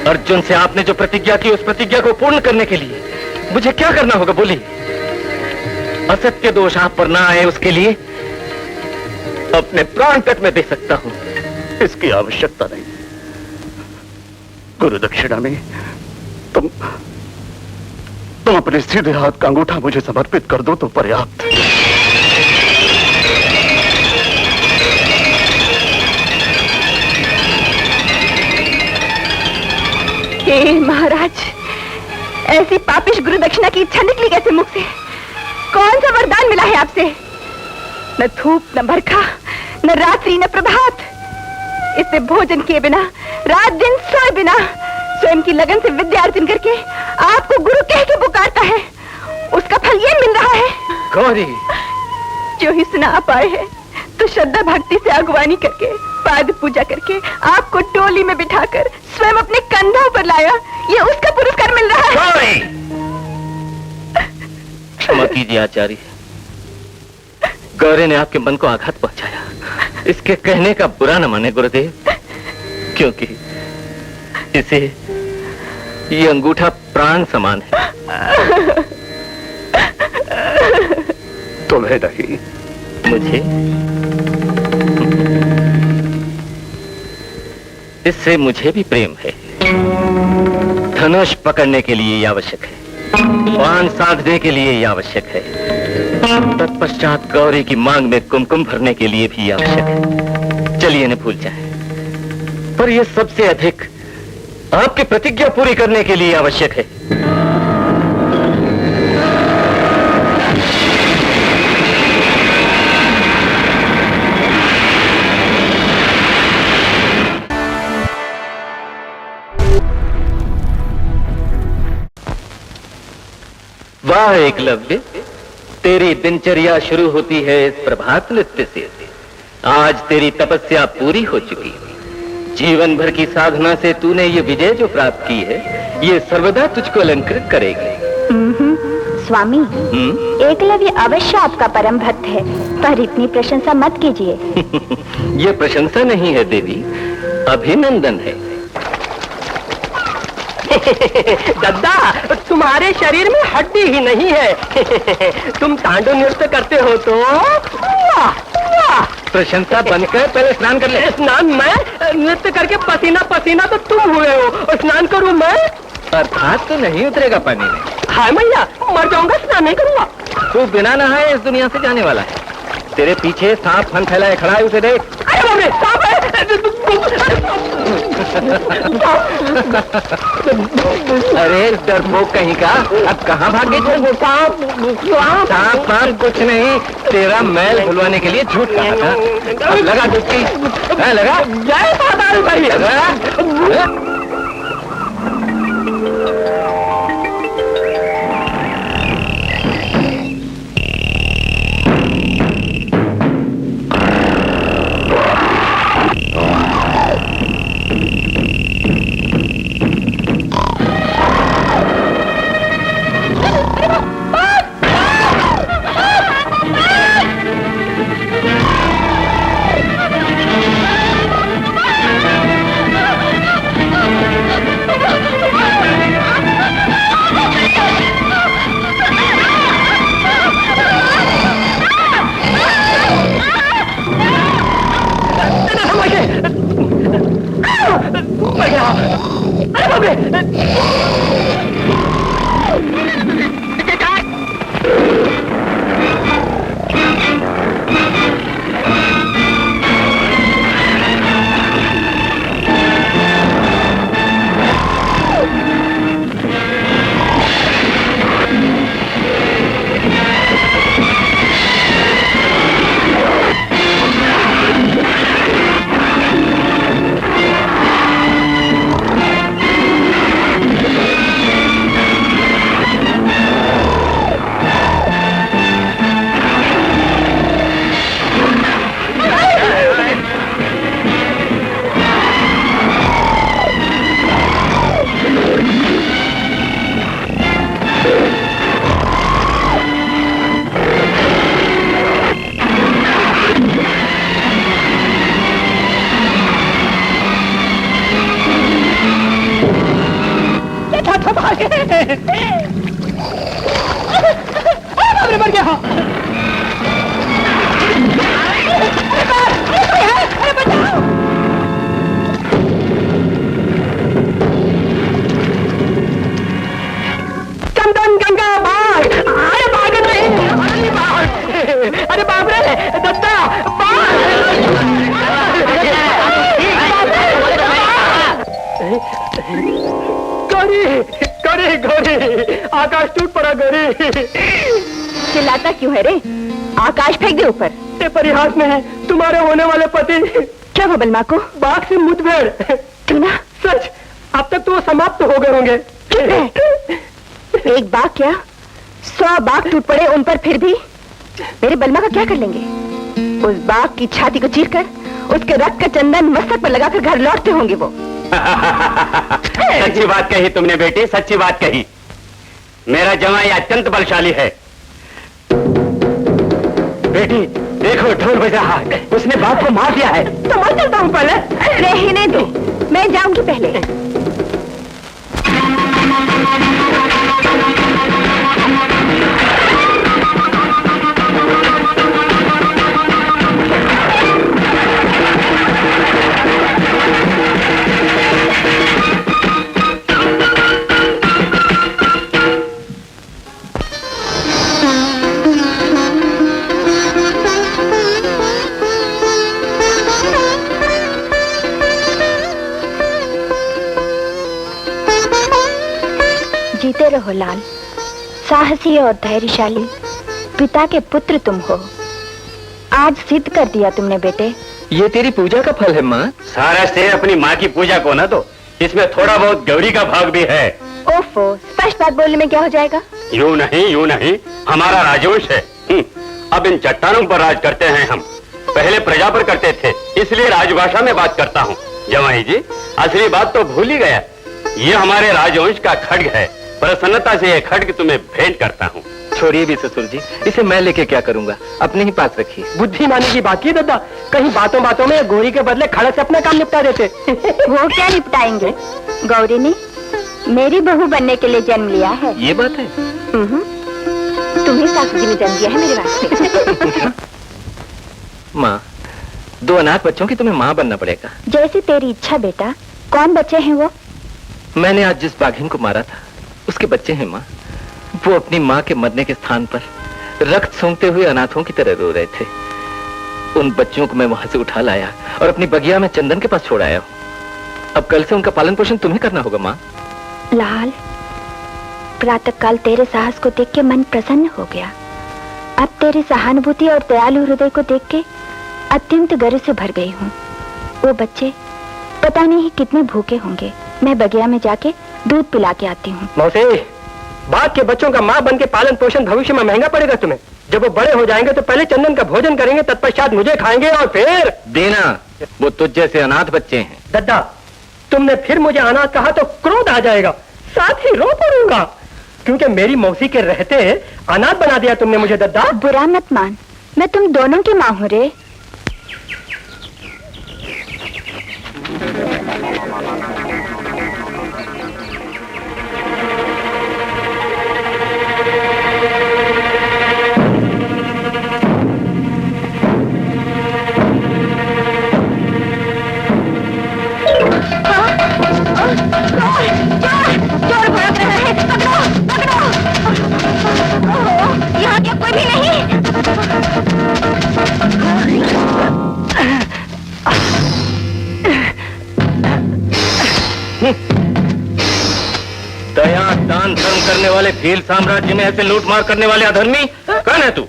अर्जुन से आपने जो प्रतिज्ञा की, उस प्रतिज्ञा को पूर्ण करने के लिए मुझे क्या करना होगा बोलिए। असत्य दोष आप पर ना आए उसके लिए अपने प्राण तक मैं दे सकता हूं। इसकी आवश्यकता नहीं। गुरु दक्षिणा में तुम अपने सीधे हाथ का अंगूठा मुझे समर्पित कर दो तो पर्याप्त। हे महाराज, ऐसी पापिश गुरु दक्षिणा की इच्छा निकली कैसे मुख से? कौन सा वरदान मिला है आपसे? न धूप, न भरखा, न रात्रि, न प्रभात। इससे भोजन किए बिना, रात दिन सोए बिना, स्वयं की लगन से विद्या अर्जन करके आपको गुरु कह के पुकारता है। उसका फल ये मिल रहा है। गौरी, जो ही सुना आप आए हैं तो श्रद्धा भक्ति से अगवानी करके, पाद पूजा करके आपको टोली में बिठाकर स्वयं अपने कंधों पर लाया, ये उसका पुरस्कार मिल रहा है। गौरी, क्षमा कीजिए आचार्य, गौरी ने आपके मन को आघात पहुंचाया। इसके कहने का बुरा न माने गुरुदेव, क्योंकि इसे ये अंगूठा प्राण समान है। तुम्हें नहीं, मुझे। इससे मुझे भी प्रेम है। धनुष पकड़ने के लिए ये आवश्यक है, बाण साधने के लिए ये आवश्यक है, तत्पश्चात गौरी की मांग में कुमकुम भरने के लिए भी आवश्यक है। चलिए न भूल जाए, पर यह सबसे अधिक आपकी प्रतिज्ञा पूरी करने के लिए आवश्यक है। वाह एकलव्य, तेरी दिनचर्या शुरू होती है इस प्रभात नृत्य से। आज तेरी तपस्या पूरी हो चुकी। जीवन भर की साधना से तूने ये विजय जो प्राप्त की है, ये सर्वदा तुझको अलंकृत करेगी। स्वामी, एकलव्य अवश्य आपका परम भक्त है, पर इतनी प्रशंसा मत कीजिए। ये प्रशंसा नहीं है देवी, अभिनंदन है। दद्दा, तुम्हारे शरीर में हड्डी ही नहीं है। तुम तांडव नृत्य करते हो तो वाह वाह। प्रशंसा बनकर पहले स्नान कर ले। स्नान मैं? नृत्य करके पसीना पसीना तो तुम हुए हो, और स्नान करूं मैं? अर्थात तो नहीं उतरेगा पानी में। हाय मैया, मर जाऊंगा, स्नान नहीं करूंगा। तू बिना नहाए इस दुनिया से जाने वाला है। तेरे पीछे सांप फन फैलाए खड़ा है, उसे देख। अरे बाप रे, सांप है। अरे डरपोक कहीं का, अब कहाँ भागे? सांप सांप कुछ नहीं, तेरा मैल धुलवाने के लिए झूठ कहा था। अब लगा डुबकी, लगा। जय माता भाई। लगा। था थमा के। अरे मर गया। अरे बचाओ। चंदन गंगा बाग। अरे बाग नहीं, अरे बाग। अरे बाप रे दत्ता गौरी गौरी गौरी, आकाश टूट पड़ा गौरी। चिल्लाता क्यों है रे? आकाश फेंक दे ऊपर। ये परिहास नहीं, तुम्हारे होने वाले पति। क्या हो बलमा को? बाघ से मुठभेड़। क्यों ना? सच, अब तक तो वो समाप्त हो गए होंगे। एक बाघ क्या 100 बाघ टूट पड़े उन पर, फिर भी मेरे बलमा का क्या कर लेंगे? उस बाघ की छाती को चीरकर उसके रक्त का चंदन मस्तक पर लगाकर घर लौटते होंगे वो। सच्ची बात कही तुमने बेटी, सच्ची बात कही। मेरा जवाई अत्यंत बलशाली है। बेटी देखो, ढोल बज रहा है, उसने बाप को मार दिया है। तो मैं चलता हूँ पहले। रहने दो, मैं जाऊंगी पहले। जीते रहो लाल, साहसी और धैर्यशाली पिता के पुत्र तुम हो। आज सिद्ध कर दिया तुमने बेटे। ये तेरी पूजा का फल है माँ। सारा श्रेय अपनी माँ की पूजा को ना दो, इसमें थोड़ा बहुत गौरी का भाग भी है। ओफो, स्पष्ट बात बोलने में क्या हो जाएगा? यूं नहीं, हमारा राजवंश है। अब इन चट्टानों पर राज करते हैं हम। पहले प्रजा पर करते थे, इसलिए राजभाषा में बात करता हूँ। जवाई जी, असली बात तो भूल ही गया। ये हमारे राजवंश का खड्ग है। प्रसन्नता से यह खड्ग तुम्हें भेंट करता हूँ। छोड़िए भी ससुर जी, इसे मैं लेके क्या करूँगा, अपने ही पास रखिए। बुद्धिमानी की बात की दादा, कहीं बातों बातों में गौरी के बदले खड़क से अपना काम निपटा देते। वो क्या निपटाएंगे? गौरी ने मेरी बहू बनने के लिए जन्म लिया है। ये बात है? तुम्हें सासू जी ने जन्म दिया है मेरे वास्ते। माँ, 2 अनाथ बच्चों की तुम्हें माँ बनना पड़ेगा। जैसी तेरी इच्छा बेटा। कौन बच्चे हैं वो? मैंने आज जिस बाघिन को मारा था उसके बच्चे हैं माँ। वो अपनी माँ के मरने के स्थान पर रक्त सूंघते हुए अनाथों की तरह रो रहे थे। उन बच्चों को मैं वहां से उठा लाया और अपनी बगिया में चंदन के पास छोड़ आया हूँ। अब कल से उनका पालन पोषण तुम्हें करना होगा माँ। लाल, प्रातःकाल तेरे साहस को देख के मन प्रसन्न हो गया। अब तेरी सहानुभूति और दयालु हृदय को देख के अत्यंत गर्व से भर गई हूँ। वो बच्चे पता नहीं कितने भूखे होंगे। मैं बगिया में जाके दूध पिला के आती हूँ। मौसी, बाघ के बच्चों का माँ बन के पालन पोषण भविष्य में महंगा पड़ेगा तुम्हें। जब वो बड़े हो जाएंगे तो पहले चंदन का भोजन करेंगे, तत्पश्चात मुझे खाएंगे और फिर देना। वो तुझ जैसे अनाथ बच्चे हैं। दद्दा, तुमने फिर मुझे अनाथ कहा तो क्रोध आ जाएगा, साथ ही रो पड़ूंगा, क्योंकि मेरी मौसी के रहते अनाथ बना दिया तुमने मुझे। दद्दा, बुरा मत मान, मैं तुम दोनों की माँ हूँ रे। यहाँ क्या कोई भी नहीं? दया दान धर्म करने वाले भील साम्राज्य में ऐसे लूटमार करने वाले अधर्मी कौन है तू?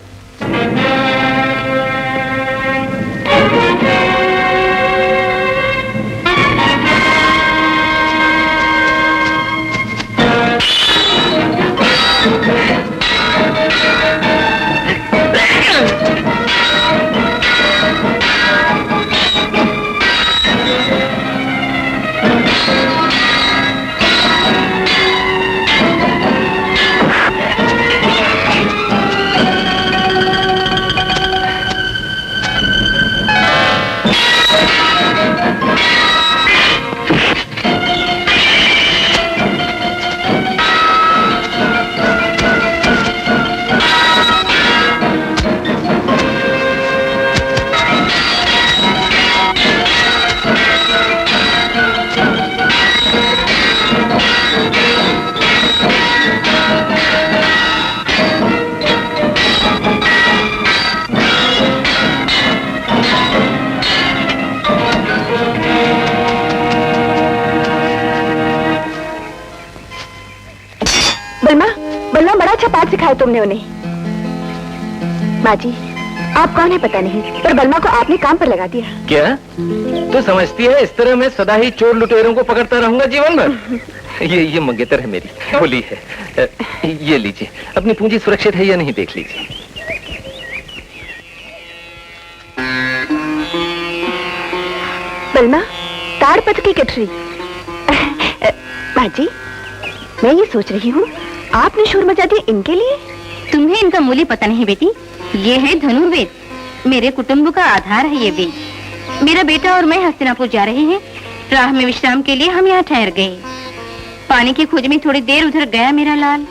सिखाया तुमने उन्हें? माँ जी, आप कौन है पता नहीं, पर बलमा को आपने काम पर लगा दिया। क्या तू समझती है इस तरह मैं सदा ही चोर लुटेरों को पकड़ता रहूंगा जीवन भर? ये मंगेतर है मेरी, होली है। ये लीजिए, अपनी पूंजी सुरक्षित है या नहीं देख लीजिए। बलमा, ताड़पत्र की गठरी। माँ जी, मैं ये सोच रही हूँ, आपने शोर मचा दिया इनके लिए? तुम्हें इनका मूल्य पता नहीं बेटी। ये है धनुर्वेद, मेरे कुटुंब का आधार है ये वेद। मेरा बेटा और मैं हस्तिनापुर जा रहे हैं। राह में विश्राम के लिए हम यहाँ ठहर गए। पानी की खोज में थोड़ी देर उधर गया मेरा लाल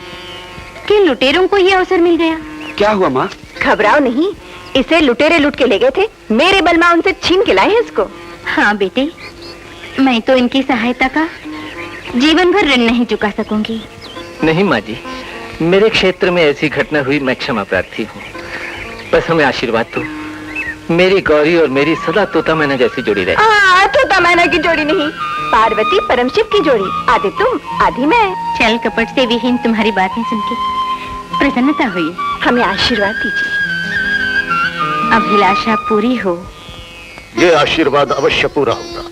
कि लुटेरों को ये अवसर मिल गया। क्या हुआ माँ? घबराओ नहीं, इसे लुटेरे लूट के ले गए थे। मेरे बलमा उनसे छीन के लाए हैं इसको। हाँ बेटे, मैं तो इनकी सहायता का जीवन भर ऋण नहीं चुका सकूंगी। नहीं माँ जी, मेरे क्षेत्र में ऐसी घटना हुई, मैं क्षमा प्रार्थी हूँ। बस हमें आशीर्वाद दो, मेरी गौरी और मेरी सदा तोता मैना जैसी जोड़ी रहे। तोता मैना की जोड़ी नहीं, पार्वती परम शिव की जोड़ी। आधे तुम आधी मैं। छल कपट से विहीन तुम्हारी बातें सुन के प्रसन्नता हुई। हमें आशीर्वाद दीजिए। अभिलाषा पूरी हो। ये आशीर्वाद अवश्य पूरा होगा।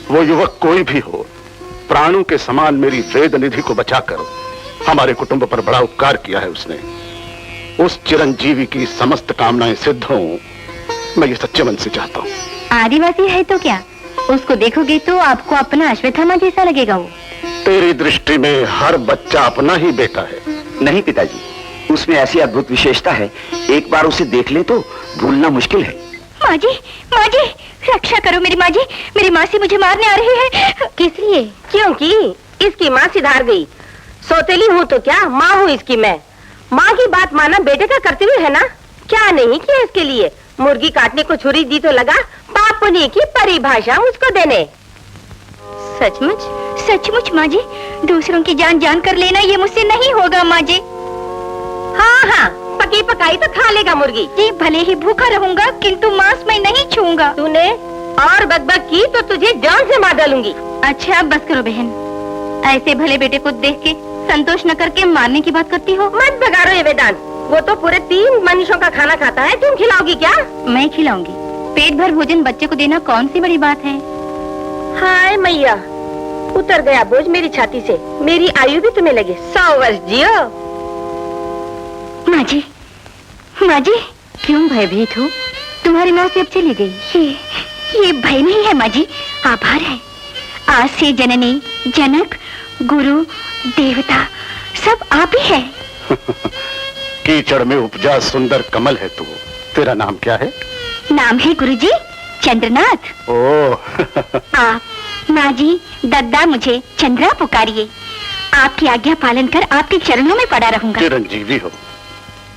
वो युवक कोई भी हो, प्राणों के समान मेरी वेद निधि को बचाकर हमारे कुटुंब पर बड़ा उपकार किया है उसने। उस चिरंजीवी की समस्त कामनाएं सिद्ध हों, मैं ये सच्चे मन से चाहता हूँ। आदिवासी है तो क्या, उसको देखोगे तो आपको अपना अश्वत्थामा जैसा लगेगा। वो तेरी दृष्टि में हर बच्चा अपना ही बेटा है। नहीं पिताजी, उसमें ऐसी अद्भुत विशेषता है, एक बार उसे देख ले तो भूलना मुश्किल है। माँ जी, रक्षा करो मेरी माँ जी। मेरी मासी मुझे मारने आ रही है। किस लिए? क्योंकि इसकी माँ सिधार गई। सौतेली हूँ तो क्या, माँ हूँ इसकी मैं। माँ की बात माना बेटे का कर्तव्य है ना। क्या नहीं किया इसके लिए? मुर्गी काटने को छुरी दी तो लगा पाप पुण्य की परिभाषा उसको देने। सचमुच माँ जी, दूसरों की जान जान कर लेना ये मुझसे नहीं होगा माँ जी। हाँ, पकी पकाई तो खा लेगा मुर्गी। जी, भले ही भूखा रहूंगा किंतु मांस मैं नहीं छूंगा। तूने और बकबक की तो तुझे जान से मार डालूंगी। अच्छा, अब बस करो बहन। ऐसे भले बेटे को देख के संतोष न करके मारने की बात करती हो। मत बगाड़ो ये वेदांत। वो तो पूरे 3 मनुष्यों का खाना खाता है, तुम खिलाओगी क्या? मैं खिलाऊंगी। पेट भर भोजन बच्चे को देना कौन सी बड़ी बात है। हाय मैया, उतर गया बोझ मेरी छाती से। मेरी आयु भी तुम्हें लगे 100 वर्ष जियो। माँ जी, क्यों भयभीत हो? तुम्हारी माँ से अब चली गई। ये भय नहीं है माँ जी, आभार है। आज से जननी, जनक, गुरु, देवता सब आप ही है। कीचड़ में उपजा सुंदर कमल है तू। तेरा नाम क्या है? नाम है गुरुजी चंद्रनाथ। ओह। आप माँ जी, दद्दा मुझे चंद्रा पुकारिए। आपकी आज्ञा पालन कर आपके चरणों में पड़ा रहूंगा। चिरंजीवी हो।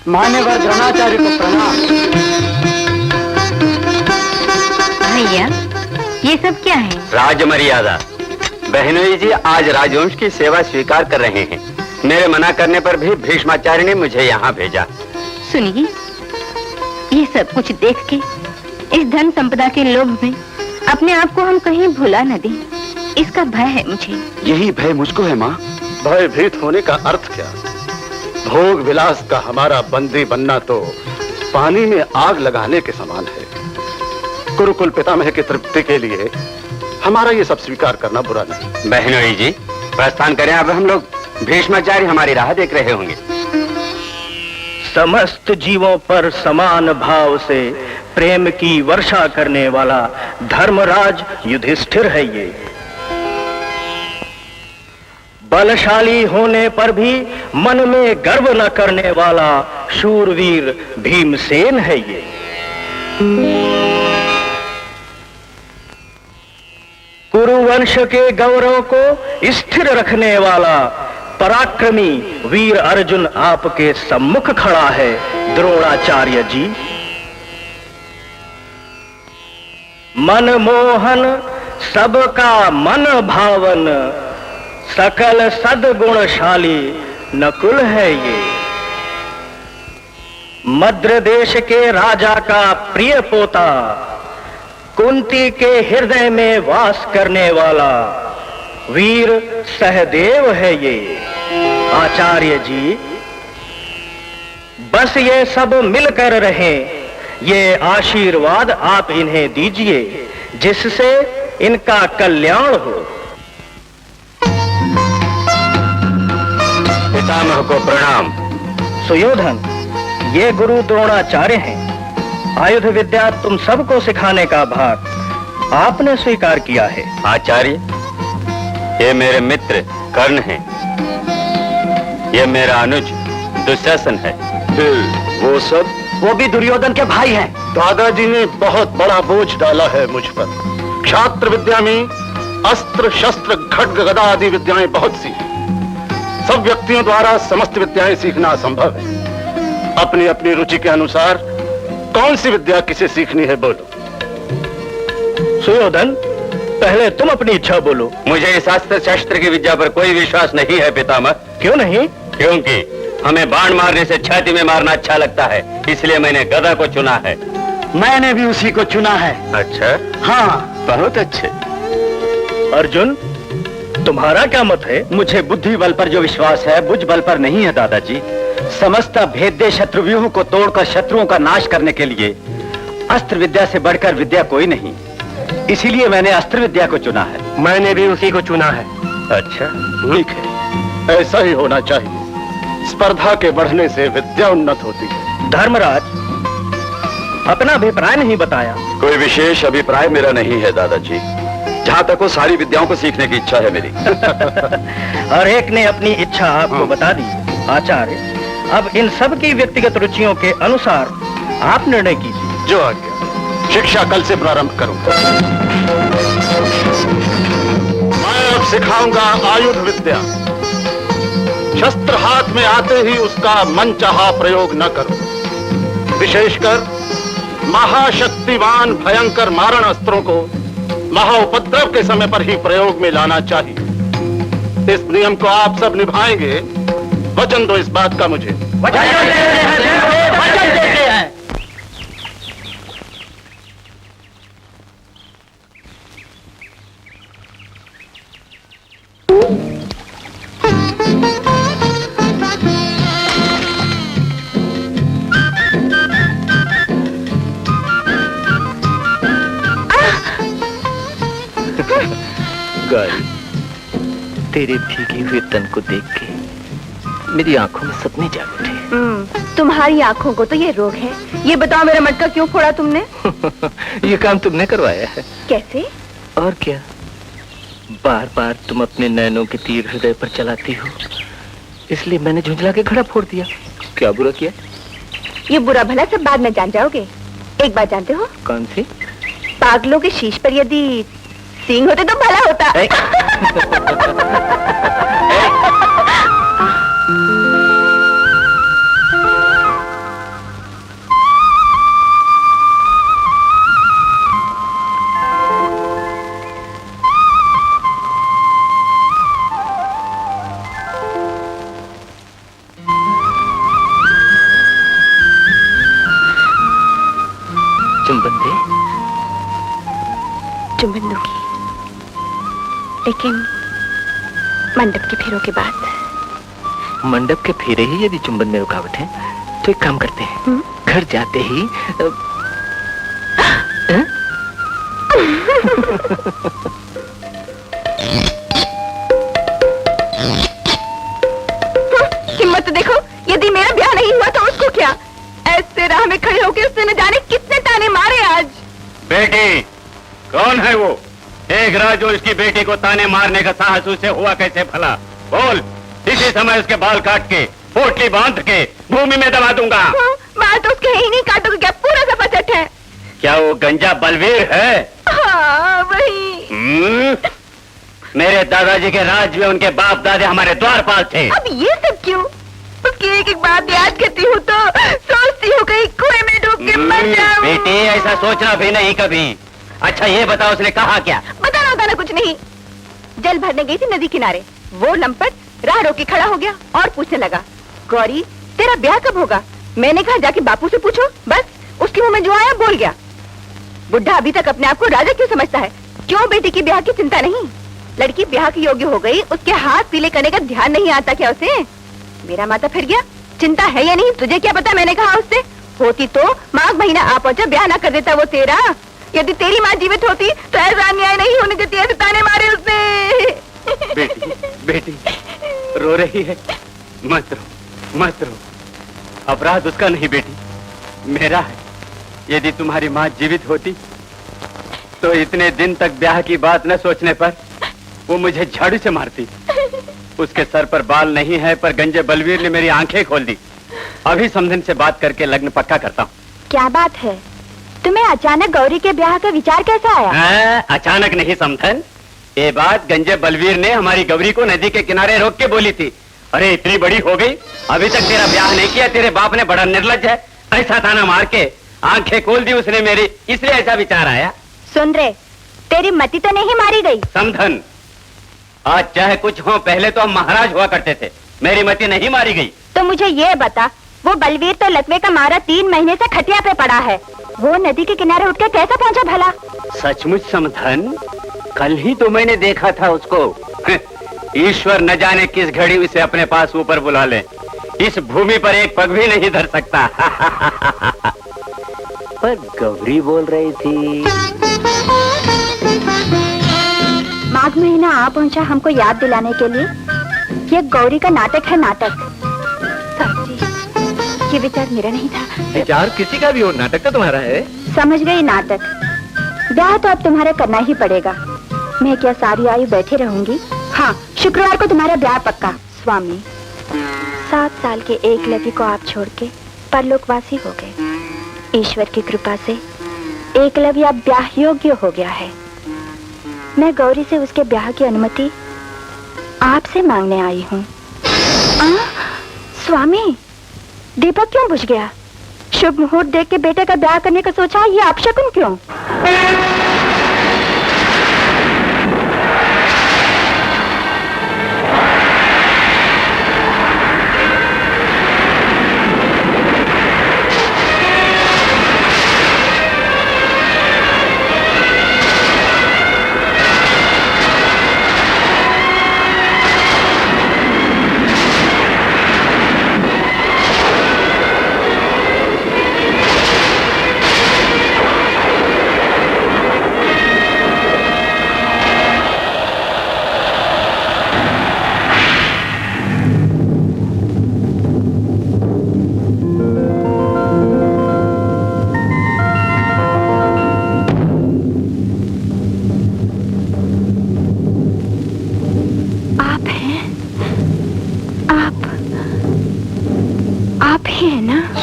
मान्यवर द्रोणाचार्य को प्रणाम। भैया, ये सब क्या है? राज मर्यादा। बहनोई जी आज राजवंश की सेवा स्वीकार कर रहे हैं। मेरे मना करने पर भी भीष्माचार्य ने मुझे यहाँ भेजा। सुनिए, ये सब कुछ देख के इस धन संपदा के लोभ में अपने आप को हम कहीं भुला न दें, इसका भय है मुझे। यही भय मुझको है माँ। भयभीत होने का अर्थ क्या? भोग विलास का हमारा बंदी बनना तो पानी में आग लगाने के समान है। कुरुकुल पितामह की तृप्ति के लिए हमारा ये सब स्वीकार करना बुरा नहीं। बहनोई जी, प्रस्थान करें अब हम लोग। भीष्माचार्य हमारी राह देख रहे होंगे। समस्त जीवों पर समान भाव से प्रेम की वर्षा करने वाला धर्मराज युधिष्ठिर है ये। बलशाली होने पर भी मन में गर्व न करने वाला शूरवीर भीमसेन है ये। कुरुवंश के गौरव को स्थिर रखने वाला पराक्रमी वीर अर्जुन आपके सम्मुख खड़ा है द्रोणाचार्य जी। मनमोहन सबका मन भावन सकल सद्गुणशाली नकुल है ये। मद्र देश के राजा का प्रिय पोता, कुंती के हृदय में वास करने वाला वीर सहदेव है ये। आचार्य जी, बस ये सब मिलकर रहे, ये आशीर्वाद आप इन्हें दीजिए जिससे इनका कल्याण हो। पितामह को प्रणाम। सुयोधन, ये गुरु द्रोणाचार्य हैं। आयुध विद्या तुम सबको सिखाने का भार आपने स्वीकार किया है। आचार्य, ये मेरे मित्र कर्ण हैं। ये मेरा अनुज दुशासन है। वो सब? वो भी दुर्योधन के भाई हैं। दादाजी ने बहुत बड़ा बोझ डाला है मुझ पर। क्षात्र विद्या में अस्त्र शस्त्र खड्ग गदा आदि विद्याएं बहुत सी हैं। सब व्यक्तियों द्वारा समस्त विद्याएं सीखना असंभव है। अपनी अपनी रुचि के अनुसार कौन सी विद्या किसे सीखनी है, बोलो। सुयोधन, पहले तुम अपनी इच्छा बोलो। मुझे इस अस्त्र शस्त्र की विद्या पर कोई विश्वास नहीं है पितामह। क्यों नहीं? क्योंकि हमें बाण मारने से छाती में मारना अच्छा लगता है, इसलिए मैंने गदा को चुना है। मैंने भी उसी को चुना है। अच्छा? हाँ। बहुत अच्छे। अर्जुन, तुम्हारा क्या मत है? मुझे बुद्धि बल पर जो विश्वास है, बुझ बल पर नहीं है दादाजी। समस्त भेद्य शत्रुव्यूह को तोड़कर शत्रुओं का नाश करने के लिए अस्त्र विद्या से बढ़कर विद्या कोई नहीं। इसीलिए मैंने अस्त्र विद्या को चुना है। मैंने भी उसी को चुना है। अच्छा, ठीक है, ऐसा ही होना चाहिए। स्पर्धा के बढ़ने से विद्या उन्नत होती है। धर्मराज, अपना अभिप्राय नहीं बताया। कोई विशेष अभिप्राय मेरा नहीं है दादाजी। जहाँ तक वो सारी विद्याओं को सीखने की इच्छा है मेरी। हर एक ने अपनी इच्छा आपको बता दी। आचार्य, अब इन सब की व्यक्तिगत रुचियों के अनुसार आप निर्णय कीजिए। जो आज्ञा। शिक्षा कल से प्रारंभ करूंगा। मैं अब सिखाऊंगा आयुध विद्या। शस्त्र हाथ में आते ही उसका मनचाहा प्रयोग न करो। विशेषकर महाशक्तिवान भयंकर मारण अस्त्रों को महाउपद्रव के समय पर ही प्रयोग में लाना चाहिए। इस नियम को आप सब निभाएंगे? वचन दो इस बात का मुझे। तेरे भीगे हुए तन को देख के मेरी आंखों में सपने जाग उठे। तुम्हारी आंखों को तो ये रोग है। ये बताओ, मेरा मटका क्यों फोड़ा तुमने? ये काम तुमने करवाया है। कैसे? और क्या, बार बार तुम अपने नैनों के तीर हृदय पर चलाती हो, इसलिए मैंने झुंझला के घड़ा फोड़ दिया। क्या बुरा किया? ये बुरा भला सब बाद में जान जाओगे। एक बात जानते हो? कौन सी? पागलों के शीश पर यदि सींग होते तो भला होता। चुंबन दे। चुंबन दूंगी, लेकिन मंडप के फेरों के बाद। मंडप के फेरे ही यदि चुंबन में रुकावट है तो एक काम करते हैं, घर जाते ही हिम्मत देखो, यदि मेरा ब्याह नहीं हुआ तो उसको क्या? ऐसे राह में खड़े होकर उसने न जाने कितने ताने मारे आज। बेटी, कौन है वो? एक राज और इसकी बेटी को ताने मारने का साहस उसे हुआ कैसे भला? बोल। इसी समय उसके बाल काट के पोटली बांध के भूमि में दबा दूंगा। बाल तो उसके ही नहीं काटोगे क्या? पूरा सफा चट है। क्या वो गंजा बलवीर है? हाँ, वही। मेरे दादाजी के राज में उनके बाप दादे हमारे द्वारपाल थे। अब ये सब क्यों? उसकी एक एक बात याद करती हूँ तो सोचती हूँ कहीं कुएं में डूब के मर जाऊं। बेटी, ऐसा सोचना भी नहीं कभी। अच्छा ये बताओ, उसने कहा क्या? बताना होता ना कुछ नहीं। जल भरने गई थी नदी किनारे, वो लंपट राह रोके खड़ा हो गया और पूछने लगा, गौरी तेरा ब्याह कब होगा? मैंने कहा जाके बापू से पूछो। बस उसके मुंह में जो आया बोल गया। बुढ़ा अभी तक अपने आप को राजा क्यों समझता है? क्यों बेटी की ब्याह की चिंता नहीं? लड़की ब्याह की योग्य हो गई, उसके हाथ पीले करने का ध्यान नहीं आता क्या उसे? मेरा माता फिर गया, चिंता है या नहीं तुझे क्या पता मैंने कहा उससे? होती तो माघ महीना आ पहुंचा ब्याह ना कर देता वो तेरा। यदि तेरी माँ जीवित होती तो ऐसा अन्याय नहीं होने देती, ऐसे ताने मारे उसने। बेटी, बेटी रो रही है, मत रो, मत रो। अपराध उसका नहीं बेटी, मेरा है। यदि तुम्हारी माँ जीवित होती तो इतने दिन तक ब्याह की बात न सोचने पर वो मुझे झाड़ू से मारती। उसके सर पर बाल नहीं है, पर गंजे बलवीर ने मेरी आंखें खोल दी। अभी समधन से बात करके लग्न पक्का करता हूँ। क्या बात है, तुम्हें अचानक गौरी के ब्याह का विचार कैसे आया? अचानक नहीं समधन, ये बात गंजे बलवीर ने हमारी गौरी को नदी के किनारे रोक के बोली थी। अरे इतनी बड़ी हो गई, अभी तक तेरा ब्याह नहीं किया, तेरे बाप ने बड़ा निर्लज्ज है, ऐसा ताना मार के आंखें खोल दी उसने मेरी, इसलिए ऐसा विचार आया। सुन रे, तेरी मति तो नहीं मारी गई? समधन, आज चाहे कुछ हो, पहले तो हम महाराज हुआ करते थे, मेरी मति नहीं मारी गई। तो मुझे ये बता, वो बलवीर तो लकवे का मारा 3 महीने से खटिया पे पड़ा है, वो नदी के किनारे उठकर कैसे पहुंचा भला? सचमुच समधन, कल ही तो मैंने देखा था उसको। ईश्वर न जाने किस घड़ी उसे अपने पास ऊपर बुला ले, इस भूमि पर एक पग भी नहीं धर सकता। पर गौरी बोल रही थी। माघ महीना आ पहुंचा हमको याद दिलाने के लिए। ये गौरी का नाटक है, नाटक। साहब जी, ये विचार मेरा नहीं था। विचार किसी का भी हो, नाटक तो तुम्हारा है। समझ गई, नाटक। ब्याह तो अब तुम्हारा करना ही पड़ेगा। मैं क्या सारी आयु बैठी रहूंगी? हाँ, शुक्रवार को तुम्हारा ब्याह पक्का। स्वामी, 7 साल के एकलव्य को आप छोड़ के परलोकवासी हो गए। ईश्वर की कृपा से एकलव्य अब ब्याह योग्य हो गया है। मैं गौरी से उसके ब्याह की अनुमति आपसे मांगने आई हूँ। स्वामी, दीपक क्यों बुझ गया? शुभ मुहूर्त देख के बेटे का ब्याह करने का सोचा, ये अपशकुन क्यों?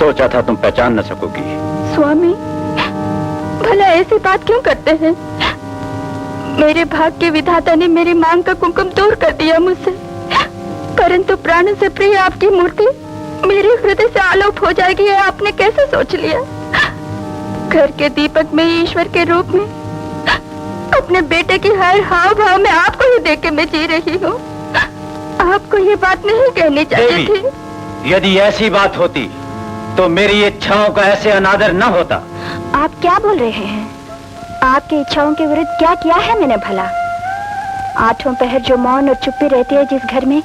सोचा था तुम पहचान न सकोगी। स्वामी, भला ऐसी बात क्यों करते हैं? मेरे भाग्य विधाता ने मेरी मांग का कुमकुम दूर कर दिया मुझसे, परंतु प्राण से प्रिय आपकी मूर्ति मेरे हृदय से आलोप हो जाएगी, ये आपने कैसे सोच लिया? घर के दीपक में ईश्वर के रूप में अपने बेटे की हर हाव भाव में आपको ही देख के मैं जी रही हूँ। आपको ये बात नहीं कहनी चाहिए थी। यदि ऐसी बात होती तो मेरी इच्छाओं का ऐसे अनादर न होता। आप क्या बोल रहे हैं? आपकी इच्छाओं के विरुद्ध क्या किया है मैंने भला? 8 पहर जो मौन और चुप्पी रहती है जिस घर में,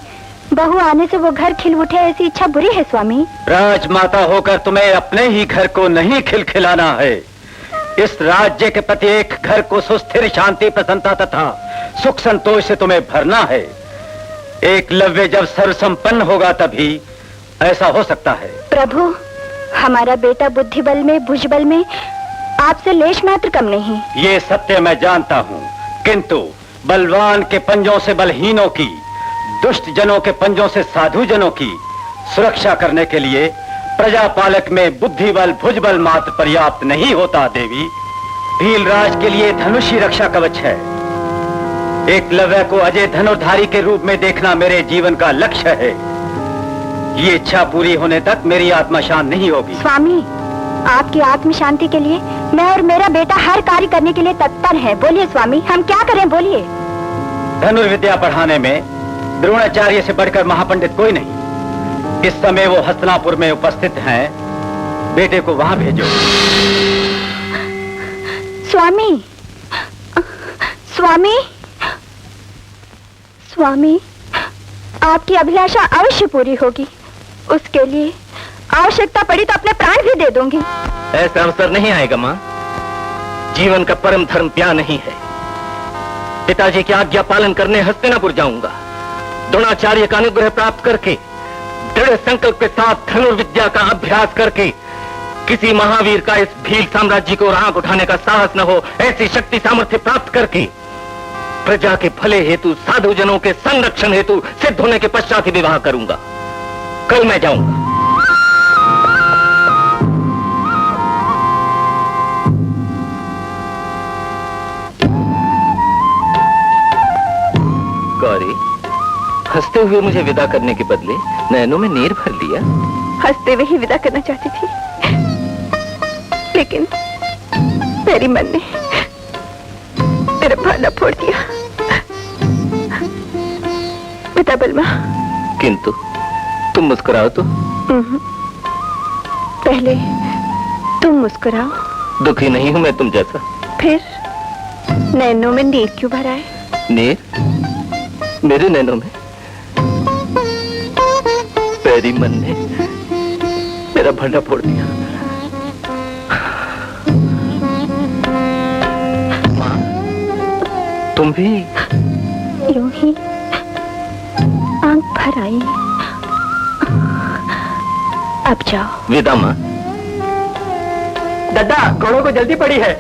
बहू आने से वो घर खिल उठे, ऐसी इच्छा बुरी है स्वामी? राजमाता होकर तुम्हें अपने ही घर को नहीं खिलखिलाना है। इस राज्य के प्रत्येक घर को सुस्थिर शांति, प्रसन्नता तथा सुख संतोष से तुम्हें भरना है। एकलव्य जब सर्वसंपन्न होगा तभी ऐसा हो सकता है। प्रभु, हमारा बेटा बुद्धि बल में, भुज बल में आपसे लेश मात्र कम नहीं। ये सत्य मैं जानता हूँ, किंतु बलवान के पंजों से बलहीनों की, दुष्ट जनों के पंजों से साधु जनों की सुरक्षा करने के लिए प्रजापालक में बुद्धि बल, भुज बल मात्र पर्याप्त नहीं होता। देवी, भीलराज के लिए धनुष ही रक्षा कवच है। एकलव्य को अजय धनुर्धारी के रूप में देखना मेरे जीवन का लक्ष्य है। ये इच्छा पूरी होने तक मेरी आत्मा शांत नहीं होगी। स्वामी, आपकी आत्म शांति के लिए मैं और मेरा बेटा हर कार्य करने के लिए तत्पर है। बोलिए स्वामी, हम क्या करें, बोलिए। धनुर्विद्या पढ़ाने में द्रोणाचार्य से बढ़कर महापंडित कोई नहीं। इस समय वो हस्तिनापुर में उपस्थित हैं। बेटे को वहां भेजो। स्वामी, स्वामी, स्वामी, आपकी अभिलाषा अवश्य पूरी होगी। उसके लिए आवश्यकता पड़ी तो अपने प्राण भी दे दूंगी। ऐसा अवसर नहीं आएगा माँ। जीवन का परम धर्म प्यार नहीं है। पिताजी की आज्ञा पालन करने हस्तिनापुर जाऊंगा। द्रोणाचार्य का अनुग्रह प्राप्त करके दृढ़ संकल्प के साथ धनुर्विद्या का अभ्यास करके किसी महावीर का इस भील साम्राज्य को आंख उठाने का साहस न हो, ऐसी शक्ति सामर्थ्य प्राप्त करके प्रजा के भले हेतु, साधु जनों के संरक्षण हेतु सिद्ध होने के पश्चात ही विवाह करूंगा। कल मैं जाऊंगा। गौरी, हंसते हुए मुझे विदा करने के बदले नैनों में नीर भर लिया। हंसते हुए ही विदा करना चाहती थी, लेकिन मेरी मन ने मेरा भाला फोड़ दिया। विदा बलमा। किंतु तुम मुस्कुराओ तो। पहले तुम मुस्कुराओ। दुखी नहीं हूं मैं तुम जैसा। फिर नैनों में नीर क्यों भरा है? नीर मेरे नैनों में? तेरी मन ने मेरा भंडा फोड़ दिया। माँ, तुम भी यूं ही आंख भर आई। अब जाओ। विदा माँ। दादा, घोड़ों को जल्दी पड़ी है।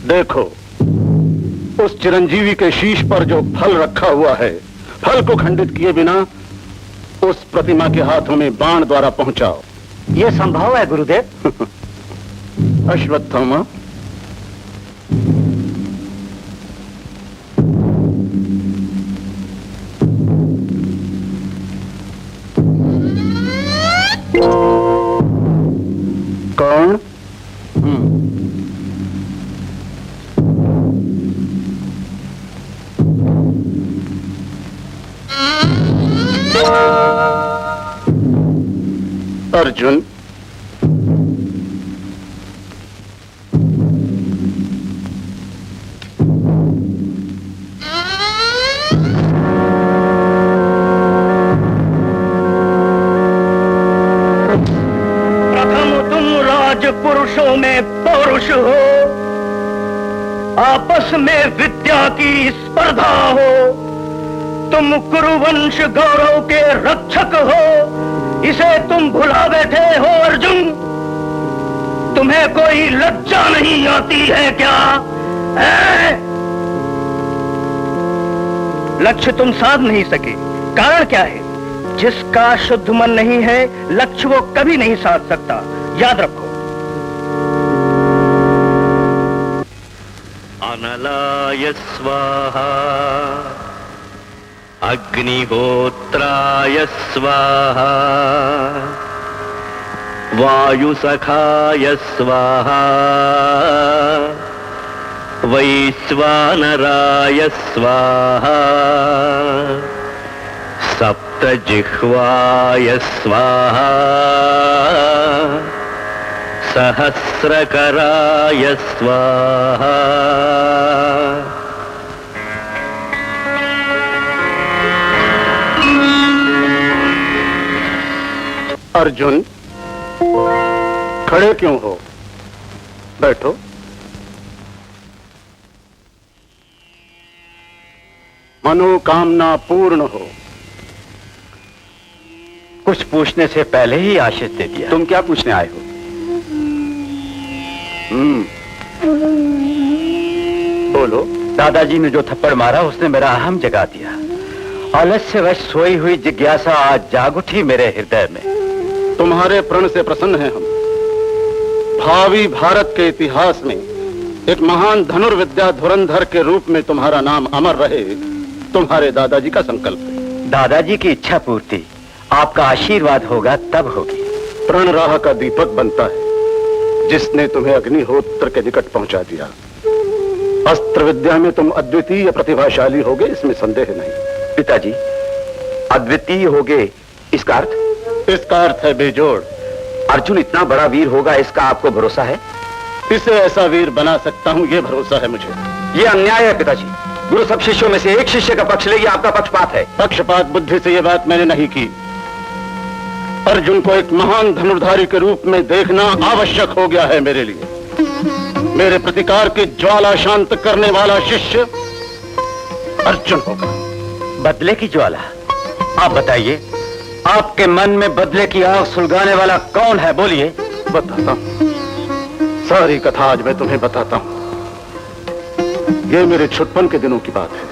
देखो, उस चिरंजीवी के शीश पर जो फल रखा हुआ है, फल को खंडित किए बिना उस प्रतिमा के हाथों में बाण द्वारा पहुंचाओ। ये संभव है गुरुदेव? अश्वत्थामा, कौन? अर्जुन। प्रथम तुम राजपुरुषों में पौरुष हो, आपस में विद्या की स्पर्धा हो। तुम कुरुवंश गौरव के रक्षक हो, इसे तुम भुला बैठे हो अर्जुन। तुम्हें कोई लज्जा नहीं आती है क्या? लक्ष्य तुम साध नहीं सके, कारण क्या है? जिसका शुद्ध मन नहीं है, लक्ष्य वो कभी नहीं साध सकता, याद रखो। अनलाय स्वाहा अग्निहोत्राय स्वाहा वायुसखाय स्वाहा वैश्वानराय स्वाहा सप्तजिह्वाय स्वाहा सहस्रकराय स्वाहा। अर्जुन, खड़े क्यों हो? बैठो। मनोकामना पूर्ण हो। कुछ पूछने से पहले ही आशीष दे दिया। तुम क्या पूछने आए हो? बोलो। दादाजी ने जो थप्पड़ मारा उसने मेरा अहम जगा दिया। आलस्यवश सोई हुई जिज्ञासा आज जाग उठी मेरे हृदय में। तुम्हारे प्रण से प्रसन्न हैं हम। भावी भारत के इतिहास में एक महान धनुर्विद्या धुरंधर के रूप में तुम्हारा नाम अमर रहे, तुम्हारे दादाजी का संकल्प है। दादाजी की इच्छा पूर्ति आपका आशीर्वाद होगा तब होगी। प्रण राह का दीपक बनता है जिसने तुम्हें अग्निहोत्र के निकट पहुंचा दिया। अस्त्र विद्या में तुम अद्वितीय प्रतिभाशाली होगे, इसमें संदेह नहीं। पिताजी, अद्वितीय होगे इसका अर्थ? इसका अर्थ है बेजोड़। अर्जुन इतना बड़ा वीर होगा, इसका आपको भरोसा है? इसे ऐसा वीर बना सकता हूं, यह भरोसा है मुझे। यह अन्याय है पिताजी। गुरु सब शिष्यों में से एक शिष्य का पक्ष ले, ये आपका पक्षपात है। पक्षपात बुद्धि से यह बात मैंने नहीं की। अर्जुन को एक महान धनुर्धारी के रूप में देखना आवश्यक हो गया है मेरे लिए। मेरे प्रतिकार की ज्वाला शांत करने वाला शिष्य अर्जुन होगा। बदले की ज्वाला? आप बताइए, आपके मन में बदले की आग सुलगाने वाला कौन है? बोलिए। बताता हूं, सारी कथा आज मैं तुम्हें बताता हूं। ये मेरे छुटपन के दिनों की बात है।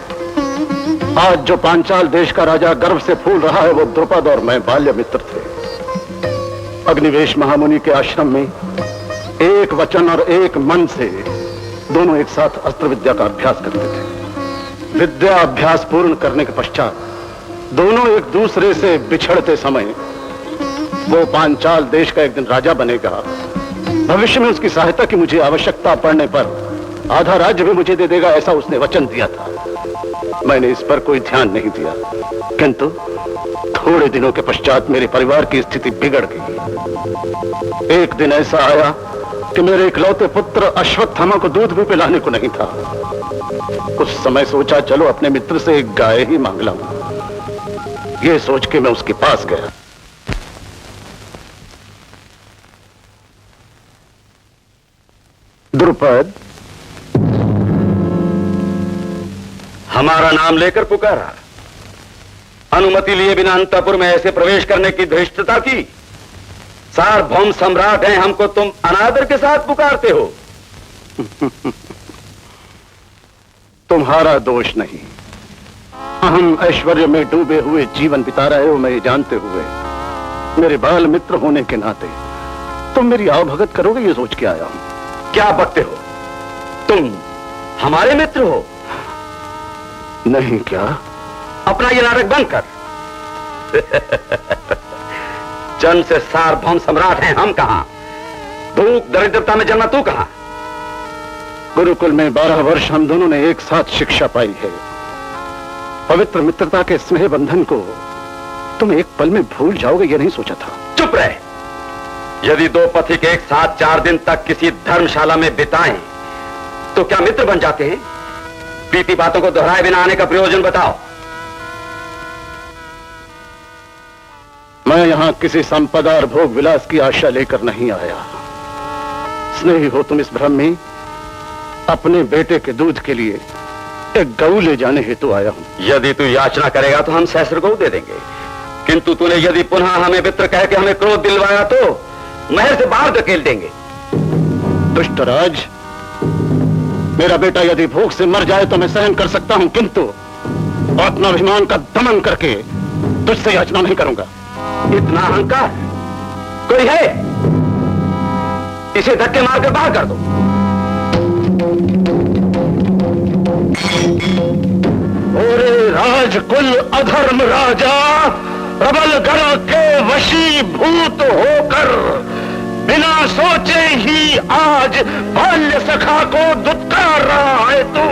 आज जो पांचाल देश का राजा गर्व से फूल रहा है, वो द्रुपद और मैं बाल्य मित्र थे। अग्निवेश महामुनि के आश्रम में एक वचन और एक मन से दोनों एक साथ अस्त्र विद्या का अभ्यास करते थे। विद्या अभ्यास पूर्ण करने के पश्चात दोनों एक दूसरे से बिछड़ते समय वो पांचाल देश का एक दिन राजा बनेगा। भविष्य में उसकी सहायता की मुझे आवश्यकता पड़ने पर आधा राज्य भी मुझे दे देगा, ऐसा उसने वचन दिया था। मैंने इस पर कोई ध्यान नहीं दिया, किंतु थोड़े दिनों के पश्चात मेरे परिवार की स्थिति बिगड़ गई। एक दिन ऐसा आया कि मेरे इकलौते पुत्र अश्वत्थामा को दूध भी पिलाने को नहीं था। कुछ समय सोचा, चलो अपने मित्र से एक गाय ही मांग लाऊं। ये सोच के मैं उसके पास गया। द्रुपद, हमारा नाम लेकर पुकारा, अनुमति लिए बिना अंतपुर में ऐसे प्रवेश करने की धृष्टता की। सार्वभौम सम्राट हैं, हमको तुम अनादर के साथ पुकारते हो। तुम्हारा दोष नहीं। अहम ऐश्वर्य में डूबे हुए जीवन बिता रहे हो, मैं ये जानते हुए मेरे बाल मित्र होने के नाते तुम मेरी आवभगत करोगे, ये सोच के आया हूं। क्या बकते हो? तुम हमारे मित्र हो? नहीं क्या? अपना ये नाटक बंद कर। जन्म से सार्वभौम सम्राट हैं हम कहां? भूख दरिद्रता में जन्मा तू कहां? गुरुकुल में 12 वर्ष हम दोनों ने एक साथ शिक्षा पाई है। पवित्र मित्रता के स्नेह बंधन को तुम एक पल में भूल जाओगे, यह नहीं सोचा था। चुप रहे। यदि दो पथिक एक साथ 4 दिन तक किसी धर्मशाला में बिताएं तो क्या मित्र बन जाते हैं? बीती बातों को दोहराए बिना आने का प्रयोजन बताओ। मैं यहां किसी संपदा और भोग विलास की आशा लेकर नहीं आया। स्नेही हो तुम इस भ्रम में अपने बेटे के दूध के लिए एक गऊ ले जाने हेतु आया हूं। यदि तू याचना करेगा तो हम सहस्र गऊ दे देंगे, किंतु तूने यदि पुनः हमें मित्र कह के हमें क्रोध दिलवाया तो महल से बाहर धकेल देंगे। दुष्टराज, मेरा बेटा यदि भूख से मर जाए तो मैं सहन कर सकता हूं, किंतु आत्माभिमान का दमन करके तुझसे याचना नहीं करूंगा। इतना अहंकार कोई है? इसे धक्के मारकर बाहर कर दो। ओरे राजकुल अधर्म राजा, प्रबल गण के वशीभूत होकर बिना सोचे ही आज बाल्य सखा को दुत्कार रहा है तू।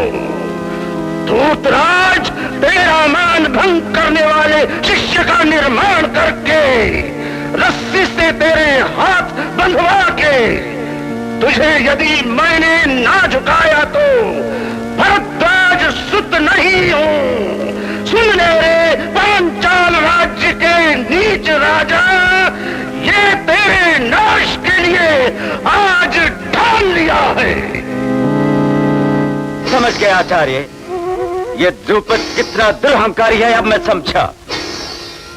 धूतराज, तेरा मान भंग करने वाले शिष्य का निर्माण करके रस्सी से तेरे हाथ बंधवा के तुझे यदि मैंने ना झुकाया तो भरद्वाज सुत नहीं हूं। सुन ले रे पांचाल राज्य के नीच राजा, ये तेरे नाश के लिए आज ठान लिया है। समझ गए आचार्य, ये द्रुपद कितना दुरहंकारी है अब मैं समझा।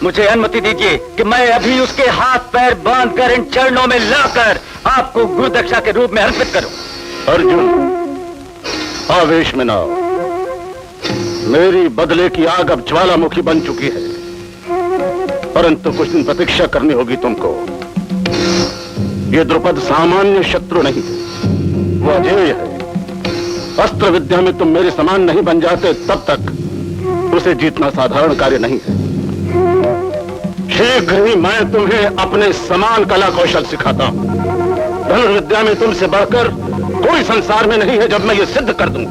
मुझे अनुमति दीजिए कि मैं अभी उसके हाथ पैर बांधकर इन चरणों में लाकर आपको गुरु दक्षा के रूप में अर्पित करूं। अर्जुन, आवेश में ना आओ। मेरी बदले की आग अब ज्वालामुखी बन चुकी है, परंतु कुछ दिन प्रतीक्षा करनी होगी तुमको। ये द्रुपद सामान्य शत्रु नहीं, वो अजेय है। अस्त्र विद्या में तुम मेरे समान नहीं बन जाते तब तक उसे जीतना साधारण कार्य नहीं है। शीघ्र ही मैं तुम्हें अपने समान कला कौशल सिखाता हूं। धनुर्विद्या में तुमसे बढ़कर कोई संसार में नहीं है। जब मैं ये सिद्ध कर दूं